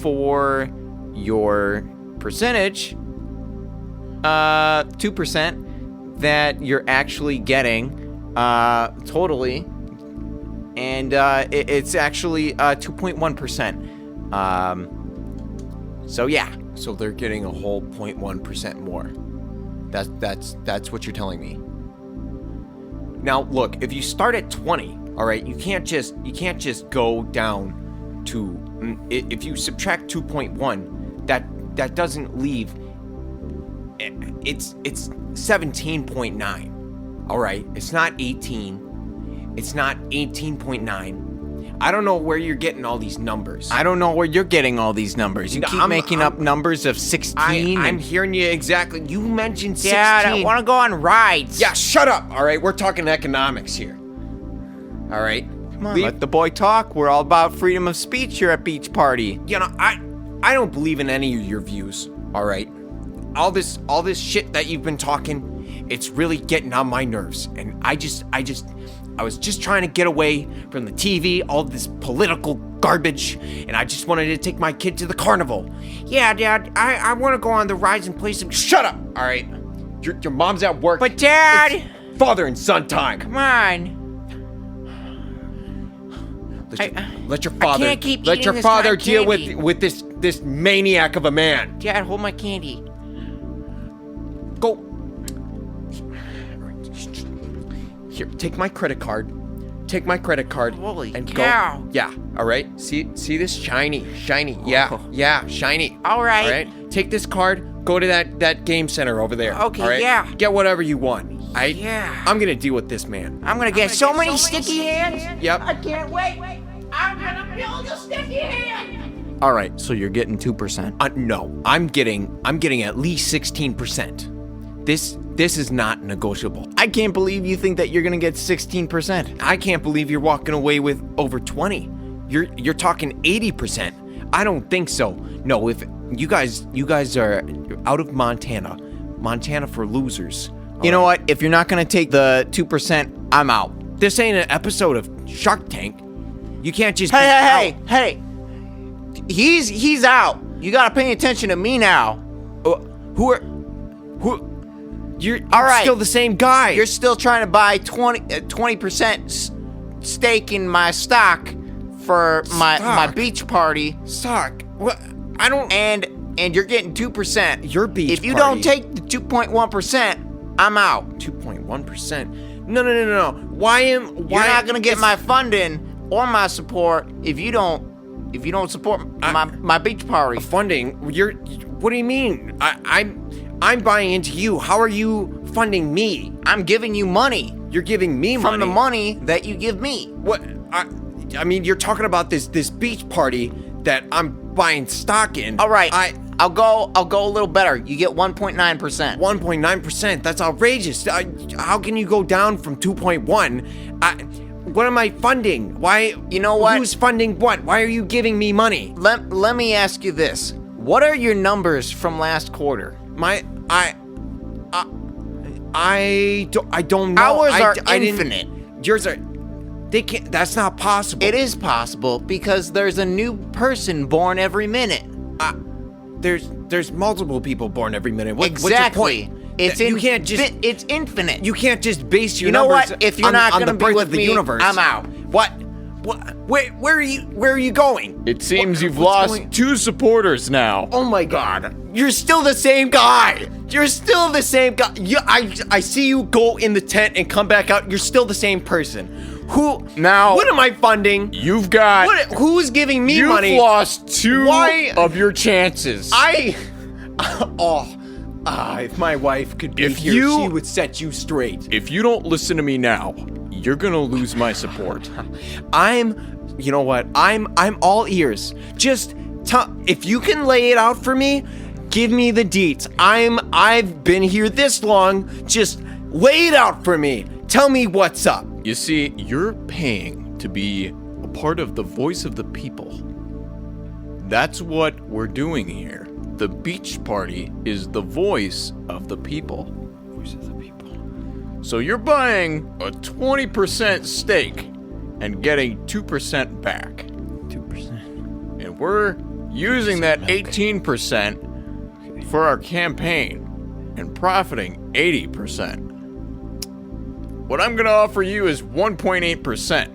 for your percentage, 2% that you're actually getting totally. And it's actually 2.1%. So yeah. So they're getting a whole 0.1% more. That's what you're telling me. Now look, if you start at 20, all right, you can't just go down to, if you subtract 2.1, that doesn't leave. It's 17.9. All right, it's not 18. It's not 18.9. I don't know where you're getting all these numbers. I don't know where you're getting all these numbers. You keep making up numbers of 16. I'm hearing you exactly. You mentioned 16. Dad, I want to go on rides. Yeah, shut up. All right, we're talking economics here. All right. Come on, let the boy talk. We're all about freedom of speech here at Beach Party. I don't believe in any of your views. All right. All this shit that you've been talking, it's really getting on my nerves. And I was just trying to get away from the TV, all this political garbage, and I just wanted to take my kid to the carnival. Yeah, Dad, I want to go on the rides and play some. Shut up! All right, your mom's at work. But Dad, It's father and son time. come on. Let your father. can't keep let eating your this father cotton deal candy. with this maniac of a man. Dad, hold my candy. Go. Here, take my credit card. Take my credit card. Holy and cow. Go. Yeah. All right. See this shiny. Yeah. Oh. Yeah. Shiny. All right. All right. Take this card. Go to that game center over there. Okay, all right? yeah. Get whatever you want. Yeah. I'm gonna deal with this man. I'm gonna get so many sticky hands. Yep. I can't wait. I'm gonna build a sticky hand. All right, so you're getting 2%. No, I'm getting at least 16%. This is not negotiable. I can't believe you think that you're gonna get 16%. I can't believe you're walking away with over 20. You're talking 80%. I don't think so. No, if you guys are out of Montana for losers. You know what? If you're not gonna take the 2%, I'm out. This ain't an episode of Shark Tank. You can't just Hey! He's out. You gotta pay attention to me now. You're All right. still the same guy. You're still trying to buy 20% stake in my stock. for my Stock. beach party, Sock. What? I don't. and you're getting 2%. Your beach If you party. don't take the 2.1%, I'm out. 2.1%. No. Why You're not gonna get it's- my funding or my support if you don't support my beach party. funding? What do you mean? I'm buying into you. How are you funding me? I'm giving you money You're giving me money. from the money that you give me. What? I mean, you're talking about this beach party that I'm buying stock in. All right, I'll go a little better. You get 1.9%. 1.9%. That's outrageous. How can you go down from 2.1? What am I funding? Why? You know what? Who's funding what? Why are you giving me money? Let me ask you this. What are your numbers from last quarter? I don't know. Ours are I didn't- infinite. Yours are. They can't. That's not possible. It is possible because there's a new person born every minute. There's multiple people born every minute. What's your Exactly. point? It's You can't just. it's infinite. You can't just base your You know numbers what? If you're on, not on gonna the be birth with of the me, universe. I'm out. What? Where are you going? It seems you've what's lost going- 2 supporters now. Oh my God! You're still the same guy. You're still the same guy. I see you go in the tent and come back out. You're still the same person. Who? Now- What am I funding? You've got. Who's giving me You've money? lost 2 Why- of your chances. If my wife could be If here, you- she would set you straight. If you don't listen to me now, you're gonna lose my support. You know what? I'm all ears. Just if you can lay it out for me, give me the deets. I've been here this long. Just lay it out for me. Tell me what's up. You see, you're paying to be a part of the voice of the people. That's what we're doing here. The beach party is the voice of the people. Voice of the people. So you're buying a 20% stake and getting 2% back. 2%. And we're using that 18% for our campaign and profiting 80%. What I'm gonna offer you is 1.8%.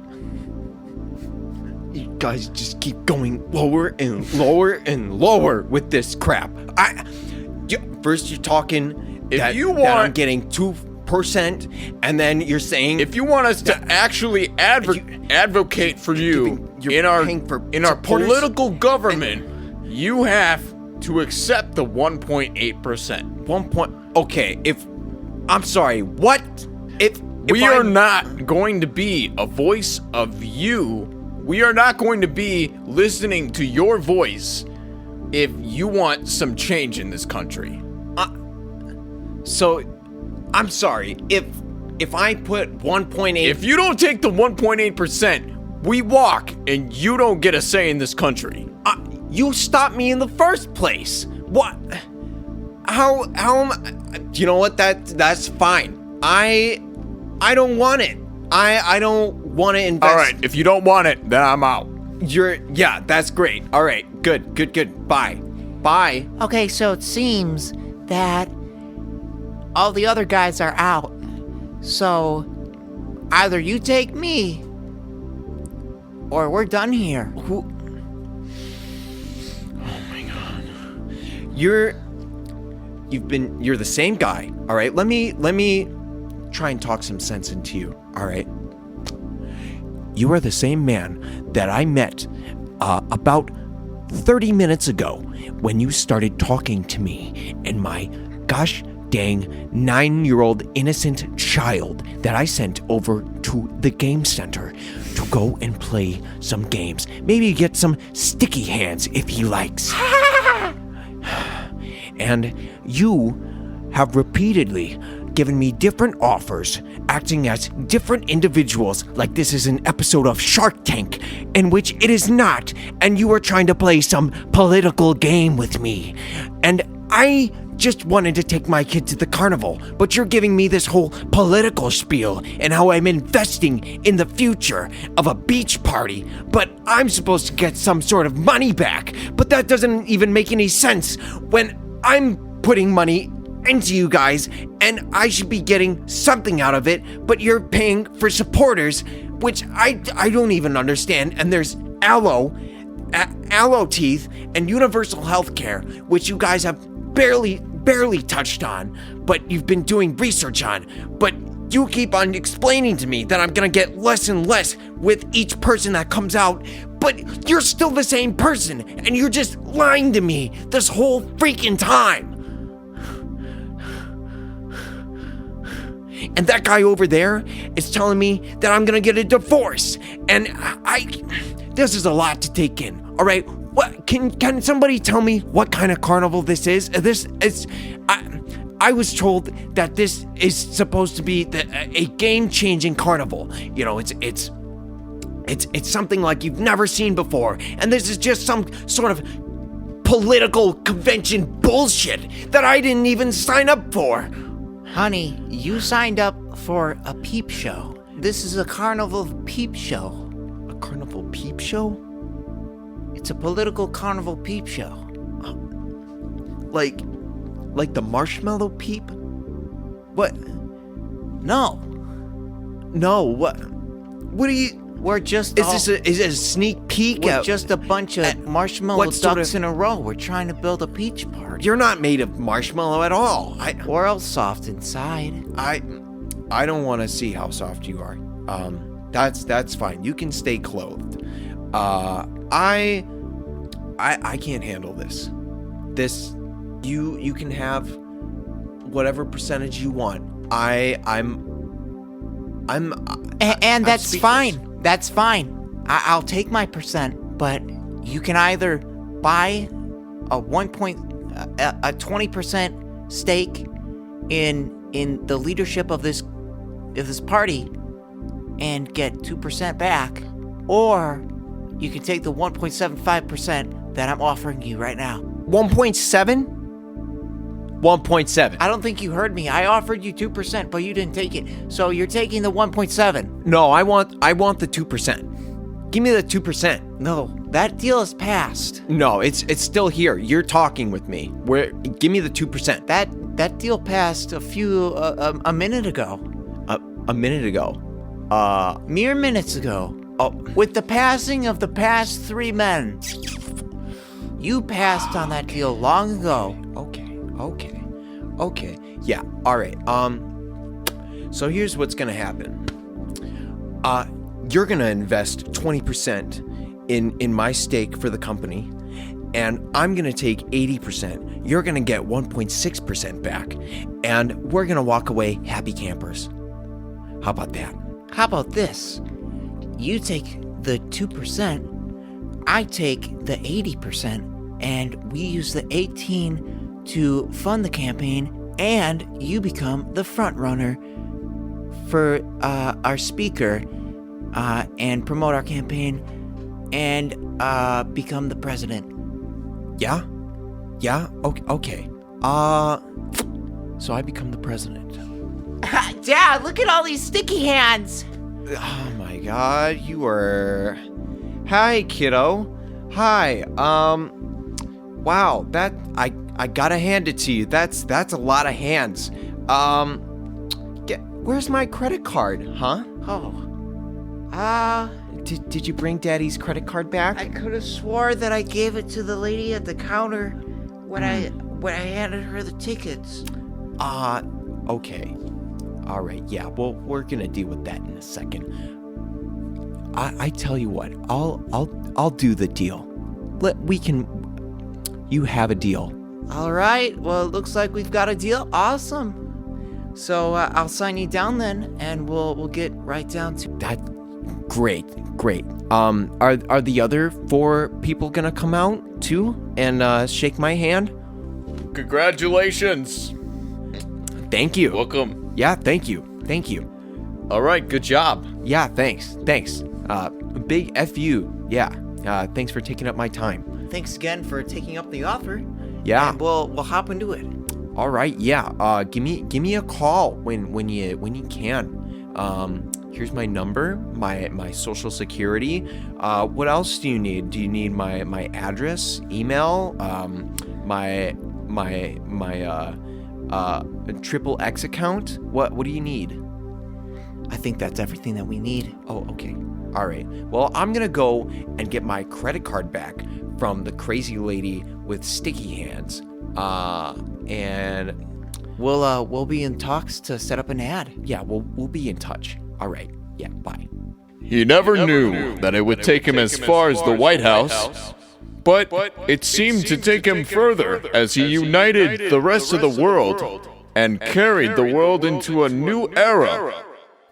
You guys just keep going lower and lower and lower with this crap. First you're talking that I'm getting 2%, and then you're saying If you want us to actually advocate for you you're paying for in our supporters? political government, you have to accept the 1.8%. Okay, I'm sorry, what? If We are I'm- not going to be a voice of you. We are not going to be listening to your voice if you want some change in this country. So, I'm sorry, if I put 1.8... If you don't take the 1.8%, we walk and you don't get a say in this country. You stopped me in the first place. What? How am I... You know what, that's fine. I don't want it. I don't want to invest. All right, if you don't want it, then I'm out. Yeah, that's great. All right, good. Bye. Okay, so it seems that all the other guys are out. So either you take me or we're done here. You're the same guy. All right, let me try and talk some sense into you. All right. You are the same man that I met about 30 minutes ago when you started talking to me and my gosh dang 9-year-old innocent child that I sent over to the game center to go and play some games. Maybe get some sticky hands if he likes. And you have repeatedly given me different offers, acting as different individuals like this is an episode of Shark Tank, in which it is not, and you are trying to play some political game with me. And I just wanted to take my kid to the carnival, but you're giving me this whole political spiel and how I'm investing in the future of a beach party, but I'm supposed to get some sort of money back. But that doesn't even make any sense when I'm putting money into you guys and I should be getting something out of it, but you're paying for supporters, which I don't even understand, and there's aloe teeth, and universal health care, which you guys have barely touched on, but you've been doing research on. But you keep on explaining to me that I'm gonna get less and less with each person that comes out, but you're still the same person, and you're just lying to me this whole freaking time. And that guy over there is telling me that I'm gonna get a divorce, and this is a lot to take in. All right, what can somebody tell me what kind of carnival this is? I was told that this is supposed to be a game-changing carnival. You know, it's something like you've never seen before, and this is just some sort of political convention bullshit that I didn't even sign up for. Honey, you signed up for a peep show. This is a carnival peep show. A carnival peep show? It's a political carnival peep show. Like the marshmallow peep? What? No, what are you? we're just Is it a sneak peek? we're just a bunch of marshmallow what sort ducks of- in a row. We're trying to build a peach party. You're not made of marshmallow at all. We're all soft inside. I don't want to see how soft you are. That's fine. You can stay clothed. I can't handle this. You can have whatever percentage you want. I'm And that's speechless. fine. That's fine. I'll take my percent, but you can either buy a 20% stake in the leadership of this party and get 2% back, or you can take the 1.75% that I'm offering you right now. 1.7. 1.7. I don't think you heard me. I offered you 2%, but you didn't take it. So you're taking the 1.7. No, I want the 2%. Give me the 2%. No, that deal is passed. No, it's still here. You're talking with me. Give me the 2%. That deal passed a minute ago. A minute ago. Mere minutes ago. With the passing of the past 3 men. You passed on that deal long ago. Okay. Yeah, all right. So here's what's gonna happen. You're gonna invest 20% in my stake for the company, and I'm gonna take 80%. You're gonna get 1.6% back, and we're gonna walk away happy campers. How about that? How about this? You take the 2%, I take the 80%, and we use the 18 to fund the campaign, and you become the front runner for our speaker and promote our campaign and become the president. Yeah? Okay. So I become the president. Dad, look at all these sticky hands. Oh my god, you are... Hi, kiddo. Hi, wow, that... I gotta hand it to you. That's a lot of hands. Where's my credit card, huh? Did you bring Daddy's credit card back? I could have swore that I gave it to the lady at the counter when I handed her the tickets. Okay. All right, yeah, well, we're gonna deal with that in a second. I tell you what, I'll do the deal. You have a deal. All right. Well, it looks like we've got a deal. Awesome. So I'll sign you down then, and we'll get right down to That, great. Are the other 4 people gonna come out too and shake my hand? Congratulations. Thank you. Welcome. Yeah, thank you. All right, good job. Yeah, thanks. Big F you. Yeah. Thanks for taking up my time. Thanks again for taking up the offer. Yeah. And we'll hop into it. All right. Yeah. Give me a call when you can. Here's my number, my social security. What else do you need? Do you need my address, email, my XXX account? What do you need? I think that's everything that we need. Oh, okay. All right. Well, I'm gonna go and get my credit card back from the crazy lady with sticky hands. And We'll be in talks to set up an ad. yeah, we'll be in touch. All right. Yeah. Bye. He never knew that it would take him as far as the White House, but it seemed to take him further as he united the rest of the world and carried the world into a new era.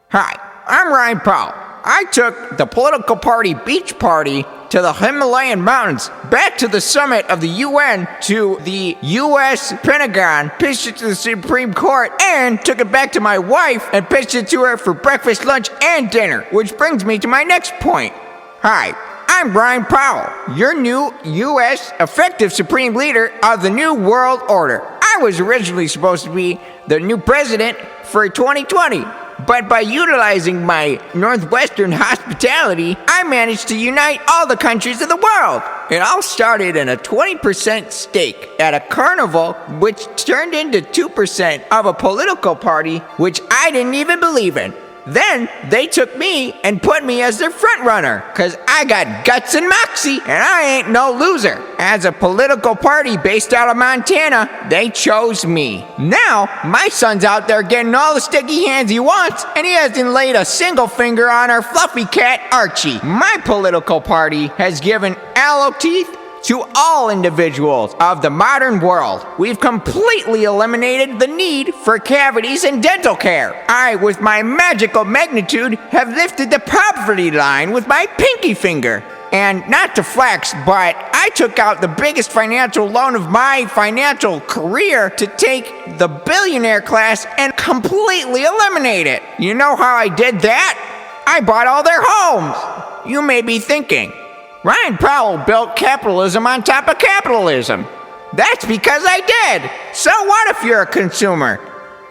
Hi, I'm Ryan Powell. I took the political party beach party to the Himalayan mountains, back to the summit of the UN, to the US Pentagon, pitched it to the Supreme Court, and took it back to my wife and pitched it to her for breakfast, lunch, and dinner. Which brings me to my next point. Hi, I'm Brian Powell, your new US effective supreme leader of the New World Order. I was originally supposed to be the new president for 2020. But by utilizing my Northwestern hospitality, I managed to unite all the countries of the world. It all started in a 20% stake at a carnival, which turned into 2% of a political party, which I didn't even believe in. Then they took me and put me as their front runner, cause I got guts and moxie, and I ain't no loser. As a political party based out of Montana, they chose me. Now, my son's out there getting all the sticky hands he wants, and he hasn't laid a single finger on our fluffy cat, Archie. My political party has given aloe teeth to all individuals of the modern world. We've completely eliminated the need for cavities and dental care. I, with my magical magnitude, have lifted the poverty line with my pinky finger. And not to flex, but I took out the biggest financial loan of my financial career to take the billionaire class and completely eliminate it. You know how I did that? I bought all their homes. You may be thinking, Ryan Powell built capitalism on top of capitalism. That's because I did. So what if you're a consumer?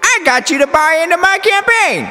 I got you to buy into my campaign.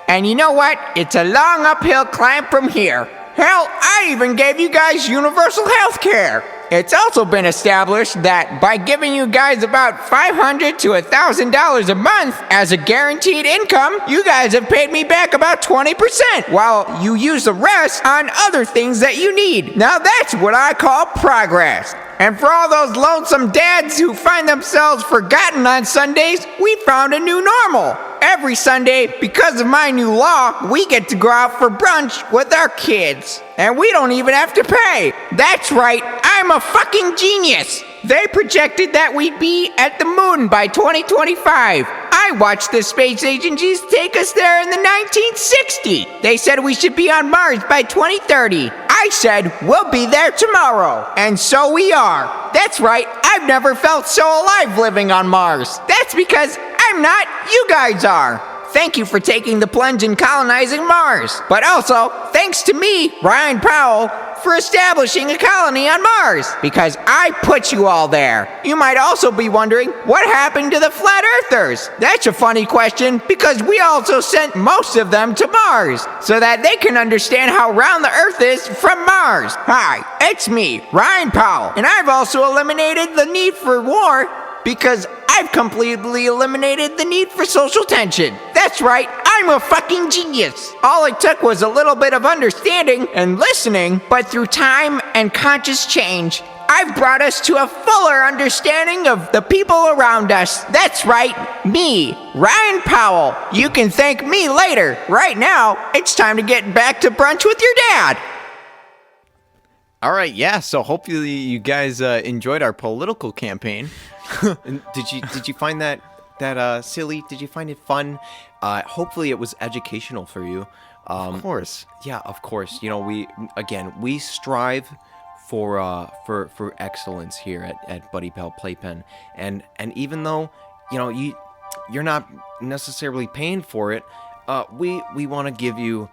And you know what? It's a long uphill climb from here. Hell, I even gave you guys universal health care. It's also been established that by giving you guys about $500 to $1,000 a month as a guaranteed income, you guys have paid me back about 20%, while you use the rest on other things that you need. Now that's what I call progress. And for all those lonesome dads who find themselves forgotten on Sundays, we found a new normal. Every Sunday, because of my new law, we get to go out for brunch with our kids. And we don't even have to pay. That's right, I'm a fucking genius. They projected that we'd be at the moon by 2025. I watched the space agencies take us there in the 1960s. They said we should be on Mars by 2030. I said, we'll be there tomorrow. And so we are. That's right, I've never felt so alive living on Mars. That's because I'm not, you guys are. Thank you for taking the plunge in colonizing Mars. But also, thanks to me, Ryan Powell, for establishing a colony on Mars, because I put you all there. You might also be wondering, what happened to the flat earthers? That's a funny question, because we also sent most of them to Mars, so that they can understand how round the earth is from Mars. Hi, it's me, Ryan Powell, and I've also eliminated the need for war, because I've completely eliminated the need for social tension. That's right, I'm a fucking genius. All it took was a little bit of understanding and listening, but through time and conscious change, I've brought us to a fuller understanding of the people around us. That's right, me, Ryan Powell. You can thank me later. Right now, it's time to get back to brunch with your dad. All right, yeah. So hopefully you guys enjoyed our political campaign. And did you find that silly? Did you find it fun? Hopefully it was educational for you. Of course. Yeah, of course. You know, we strive for excellence here at Buddypal Playpen, and even though you're not necessarily paying for it, we want to give you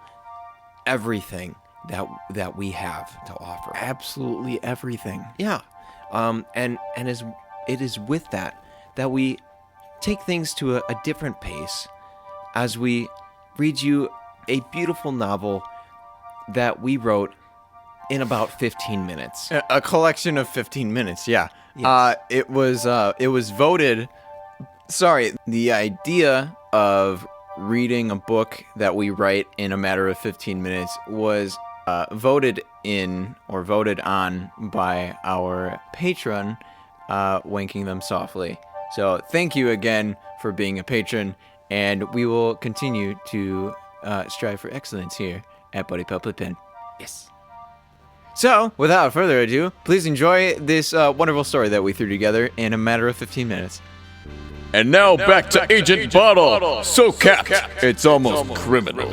everything that we have to offer. Absolutely everything. Yeah. And it is with that we take things to a different pace as we read you a beautiful novel that we wrote in about 15 minutes. A collection of 15 minutes, yeah. Yes. It was voted. Sorry, the idea of reading a book that we write in a matter of 15 minutes was voted on by our patron, Wanking Them Softly. So thank you again for being a patron, and we will continue to strive for excellence here at Buddypal Playpen. Yes. So, without further ado, please enjoy this wonderful story that we threw together in a matter of 15 minutes. And now back to Agent Bottle. So capped, it's almost criminal.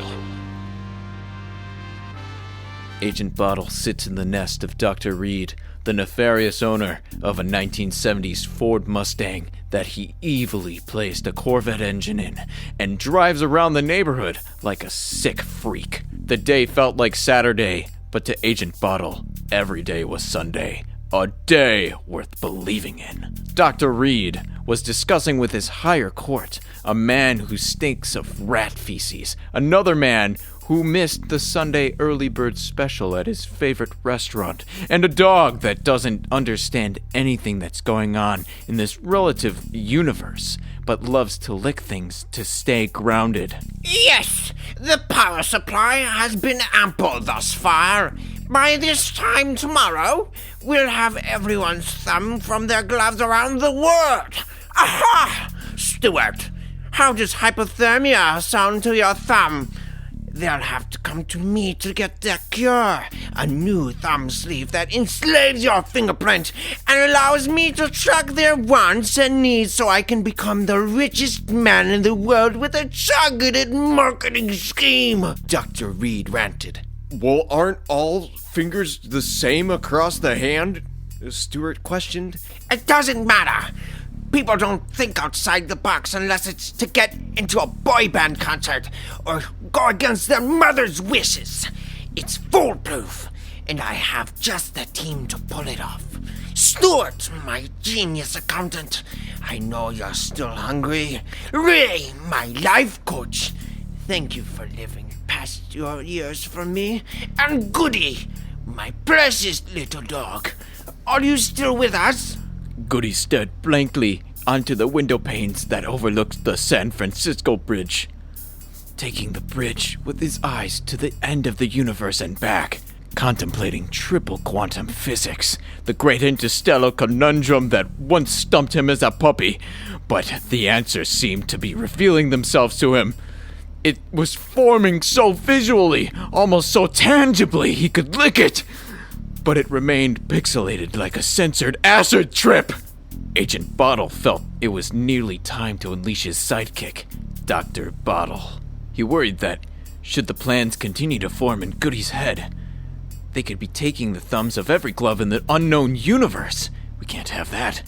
Agent Bottle sits in the nest of Dr. Reed, the nefarious owner of a 1970s Ford Mustang that he evilly placed a Corvette engine in and drives around the neighborhood like a sick freak. The day felt like Saturday, but to Agent Bottle, every day was Sunday. A day worth believing in. Dr. Reed was discussing with his higher court a man who stinks of rat feces, another man who missed the Sunday early bird special at his favorite restaurant, and a dog that doesn't understand anything that's going on in this relative universe, but loves to lick things to stay grounded. Yes, the power supply has been ample thus far. By this time tomorrow, we'll have everyone's thumb from their gloves around the world. Aha! Stuart, how does hypothermia sound to your thumb? They'll have to come to me to get their cure. A new thumb sleeve that enslaves your fingerprint and allows me to track their wants and needs so I can become the richest man in the world with a targeted marketing scheme. Dr. Reed ranted. Well, aren't all fingers the same across the hand? Stuart questioned. It doesn't matter. People don't think outside the box unless it's to get into a boy band concert or go against their mother's wishes. It's foolproof, and I have just the team to pull it off. Stuart, my genius accountant, I know you're still hungry. Ray, my life coach, thank you for living past your years for me. And Goody, my precious little dog, are you still with us? Goody stared blankly onto the window panes that overlooked the San Francisco Bridge, taking the bridge with his eyes to the end of the universe and back, contemplating triple quantum physics, the great interstellar conundrum that once stumped him as a puppy, but the answers seemed to be revealing themselves to him. It was forming so visually, almost so tangibly he could lick it, but it remained pixelated like a censored acid trip. Agent Bottle felt it was nearly time to unleash his sidekick, Dr. Bottle. He worried that, should the plans continue to form in Goody's head, they could be taking the thumbs of every glove in the unknown universe. We can't have that.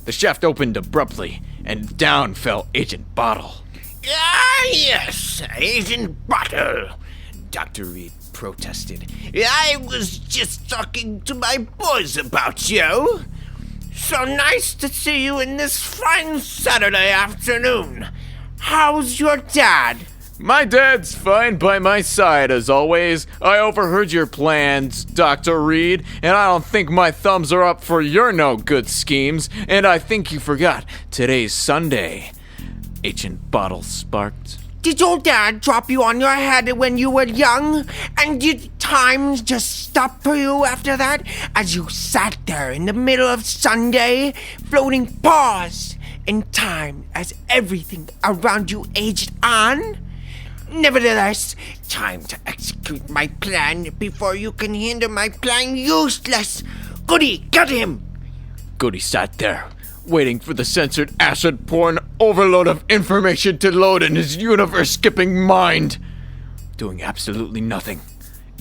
The shaft opened abruptly, and down fell Agent Bottle. Ah, yes, Agent Bottle, Dr. Reed protested. I was just talking to my boys about you. So nice to see you in this fine Saturday afternoon. How's your dad? My dad's fine by my side, as always. I overheard your plans, Dr. Reed, and I don't think my thumbs are up for your no-good schemes, and I think you forgot today's Sunday. Agent Bottle sparked. Did your dad drop you on your head when you were young? And did time just stop for you after that? As you sat there in the middle of Sunday, floating pause in time as everything around you aged on? Nevertheless, time to execute my plan before you can hinder my plan useless. Goody, get him! Goody sat there, waiting for the censored acid porn overload of information to load in his universe-skipping mind. Doing absolutely nothing,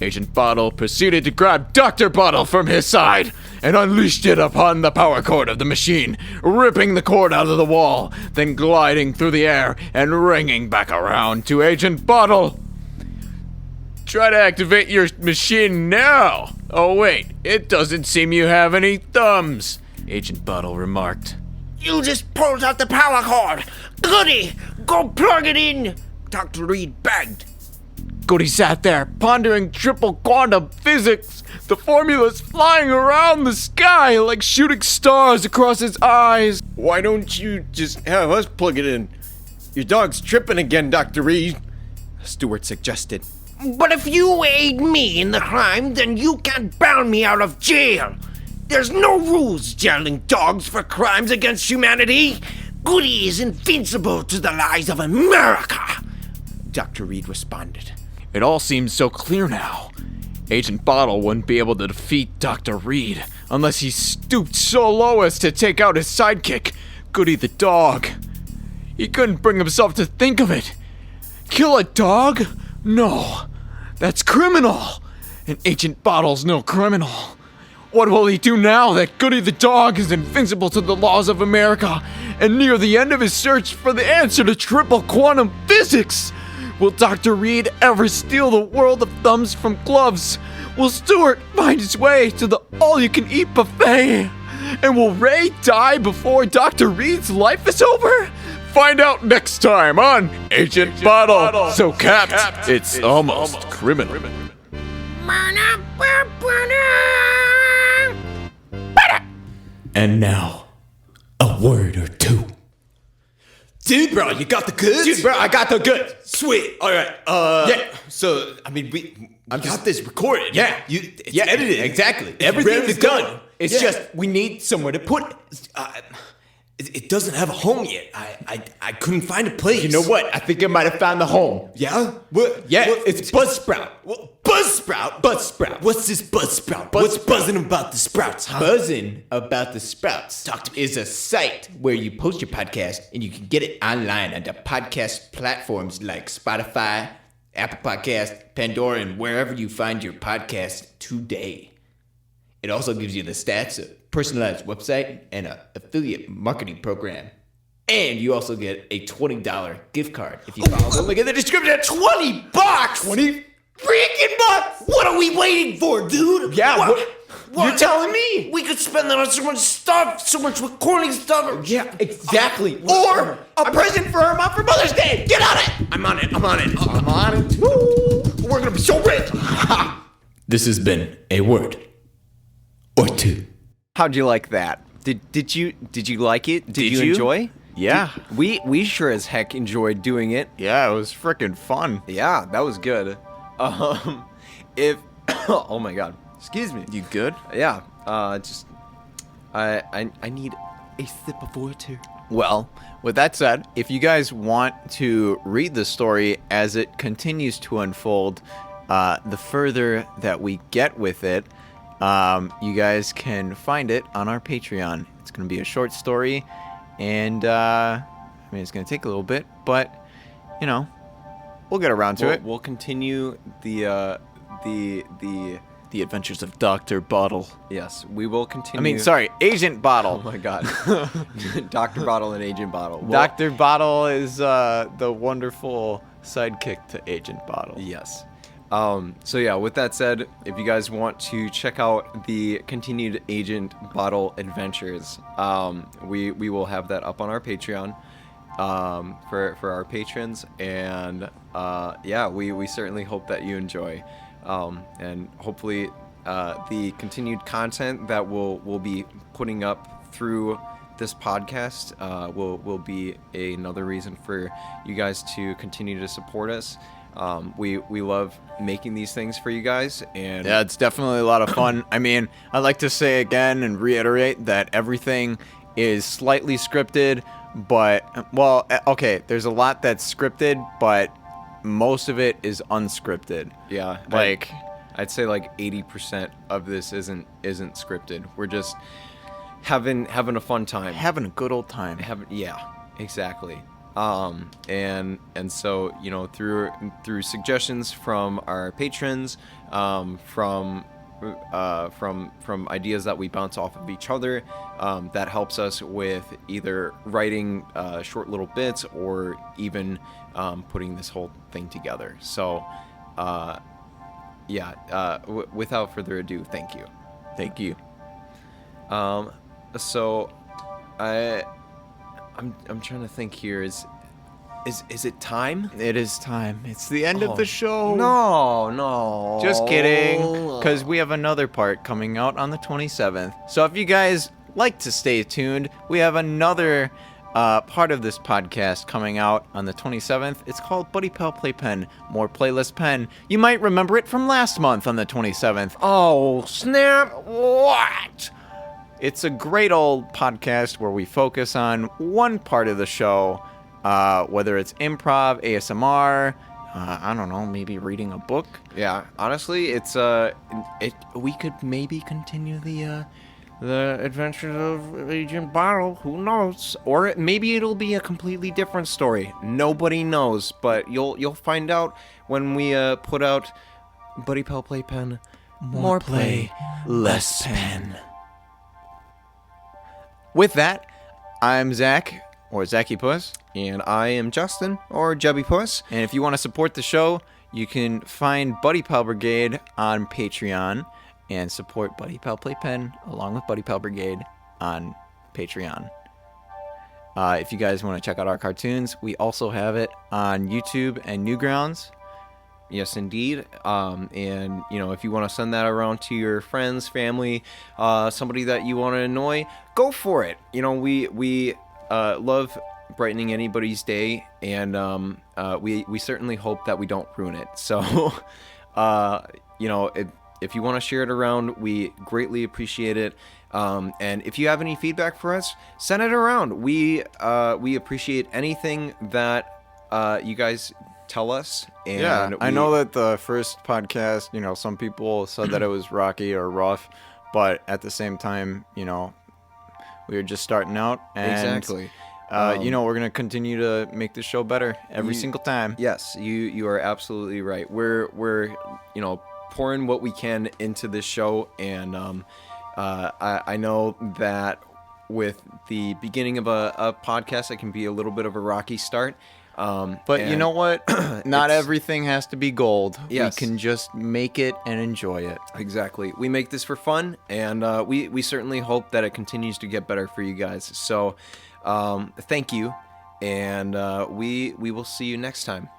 Agent Bottle proceeded to grab Dr. Bottle from his side and unleashed it upon the power cord of the machine, ripping the cord out of the wall, then gliding through the air and ringing back around to Agent Bottle. Try to activate your machine now. Oh wait, it doesn't seem you have any thumbs, Agent Bottle remarked. You just pulled out the power cord. Goody, go plug it in, Dr. Reed begged. Goody sat there, pondering triple quantum physics, the formulas flying around the sky like shooting stars across his eyes. Why don't you just have us plug it in? Your dog's tripping again, Dr. Reed, Stewart suggested. But if you aid me in the crime, then you can't bound me out of jail. There's no rules jailing dogs for crimes against humanity. Goody is invincible to the lies of America, Dr. Reed responded. It all seems so clear now. Agent Bottle wouldn't be able to defeat Dr. Reed unless he stooped so low as to take out his sidekick, Goody the dog. He couldn't bring himself to think of it. Kill a dog? No, that's criminal. And Agent Bottle's no criminal. What will he do now that Goody the dog is invincible to the laws of America and near the end of his search for the answer to triple quantum physics? Will Dr. Reed ever steal the world of thumbs from gloves? Will Stewart find his way to the all-you-can-eat buffet? And will Ray die before Dr. Reed's life is over? Find out next time on Agent Bottle. So, Capt, it's almost criminal. And now, a word or two. Dude, bro, you got the goods? Dude, bro, I got the goods. Sweet. All right. Yeah. So, I mean, we got this recorded. Yeah. It's edited. Exactly. Everything is is done. It's just we need somewhere to put it. It doesn't have a home yet. I couldn't find a place. You know what? I think I might have found the home. Yeah? It's BuzzSprout. BuzzSprout? BuzzSprout. What's this BuzzSprout? What's buzzing about the sprouts, huh? Buzzing about the Sprouts Talk to me. is a site where you post your podcast and you can get it online on the podcast platforms like Spotify, Apple Podcast, Pandora, and wherever you find your podcast today. It also gives you the stats, a personalized website, and an affiliate marketing program. And you also get a $20 gift card if you follow the link in the description. $20? 20 freaking bucks! What are we waiting for, dude? Yeah, you're telling me. We could spend that on so much stuff, so much recording stuff. Yeah, exactly. Or a present for her mom for Mother's Day. Get on it. I'm on it. Woo. We're gonna be so rich. This has been a word or two. How'd you like that? Did you like it? Did you enjoy? Yeah. We sure as heck enjoyed doing it. Yeah, it was freaking fun. Yeah, that was good. If oh my god, excuse me. You good? Yeah. Just I need a sip of water. Well, with that said, if you guys want to read the story as it continues to unfold, the further that we get with it, you guys can find it on our Patreon. It's going to be a short story, and I mean, it's going to take a little bit, but you know, we'll get around to it. We'll continue the Adventures of Dr. Bottle. yes, we will continue. I mean, sorry, Agent Bottle. Oh my god. Dr. Bottle and Agent Bottle. Dr. Bottle is the wonderful sidekick to Agent Bottle. Yes. So yeah, with that said, if you guys want to check out the continued Agent Bottle adventures, we will have that up on our Patreon for our patrons, and yeah, we certainly hope that you enjoy, and hopefully the continued content that we'll be putting up through this podcast will be another reason for you guys to continue to support us. We love making these things for you guys, and Yeah, it's definitely a lot of fun. I mean, I'd like to say again and reiterate that everything is slightly scripted, but, well, okay, there's a lot that's scripted, but most of it is unscripted. yeah, Like, I'd say like 80% of this isn't scripted. We're just having a fun time. having a good old time. Yeah, exactly. And so, you know, through suggestions from our patrons, from ideas that we bounce off of each other, that helps us with either writing short little bits or even putting this whole thing together. So, yeah, without further ado, thank you. Thank you. So I'm trying to think here. Is it time? It is time. It's the end of the show. No. Just kidding, because we have another part coming out on the 27th. So if you guys like to stay tuned, we have another part of this podcast coming out on the 27th. It's called Buddypal Playpen, More Playlist Pen. You might remember it from last month on the 27th. Oh, snap. What? It's a great old podcast where we focus on one part of the show, whether it's improv, ASMR, I don't know, maybe reading a book. Yeah, honestly, it's we could maybe continue the adventures of Agent Bottle. Who knows? Or maybe it'll be a completely different story. Nobody knows, but you'll find out when we put out Buddypal Playpen. More play, less pen. With that, I'm Zach, or Zachipuss. And I am Justin, or Jubbipuss. And if you want to support the show, you can find Buddypal Brigade on Patreon and support Buddypal Playpen along with Buddypal Brigade on Patreon. If you guys want to check out our cartoons, we also have it on YouTube and Newgrounds. Yes, indeed. And, if you want to send that around to your friends, family, somebody that you want to annoy, go for it. We love brightening anybody's day, and we certainly hope that we don't ruin it. So, if you want to share it around, we greatly appreciate it. And if you have any feedback for us, send it around. We appreciate anything that you guys tell us. And I know that the first podcast, some people said that it was rocky or rough, but at the same time, we were just starting out. And, exactly. We're going to continue to make the show better every single time. Yes, you are absolutely right. We're pouring what we can into this show, and I know that with the beginning of a podcast, it can be a little bit of a rocky start. But you know what? Not everything has to be gold. Yes. We can just make it and enjoy it. Exactly. We make this for fun, and we certainly hope that it continues to get better for you guys. So thank you, and we will see you next time.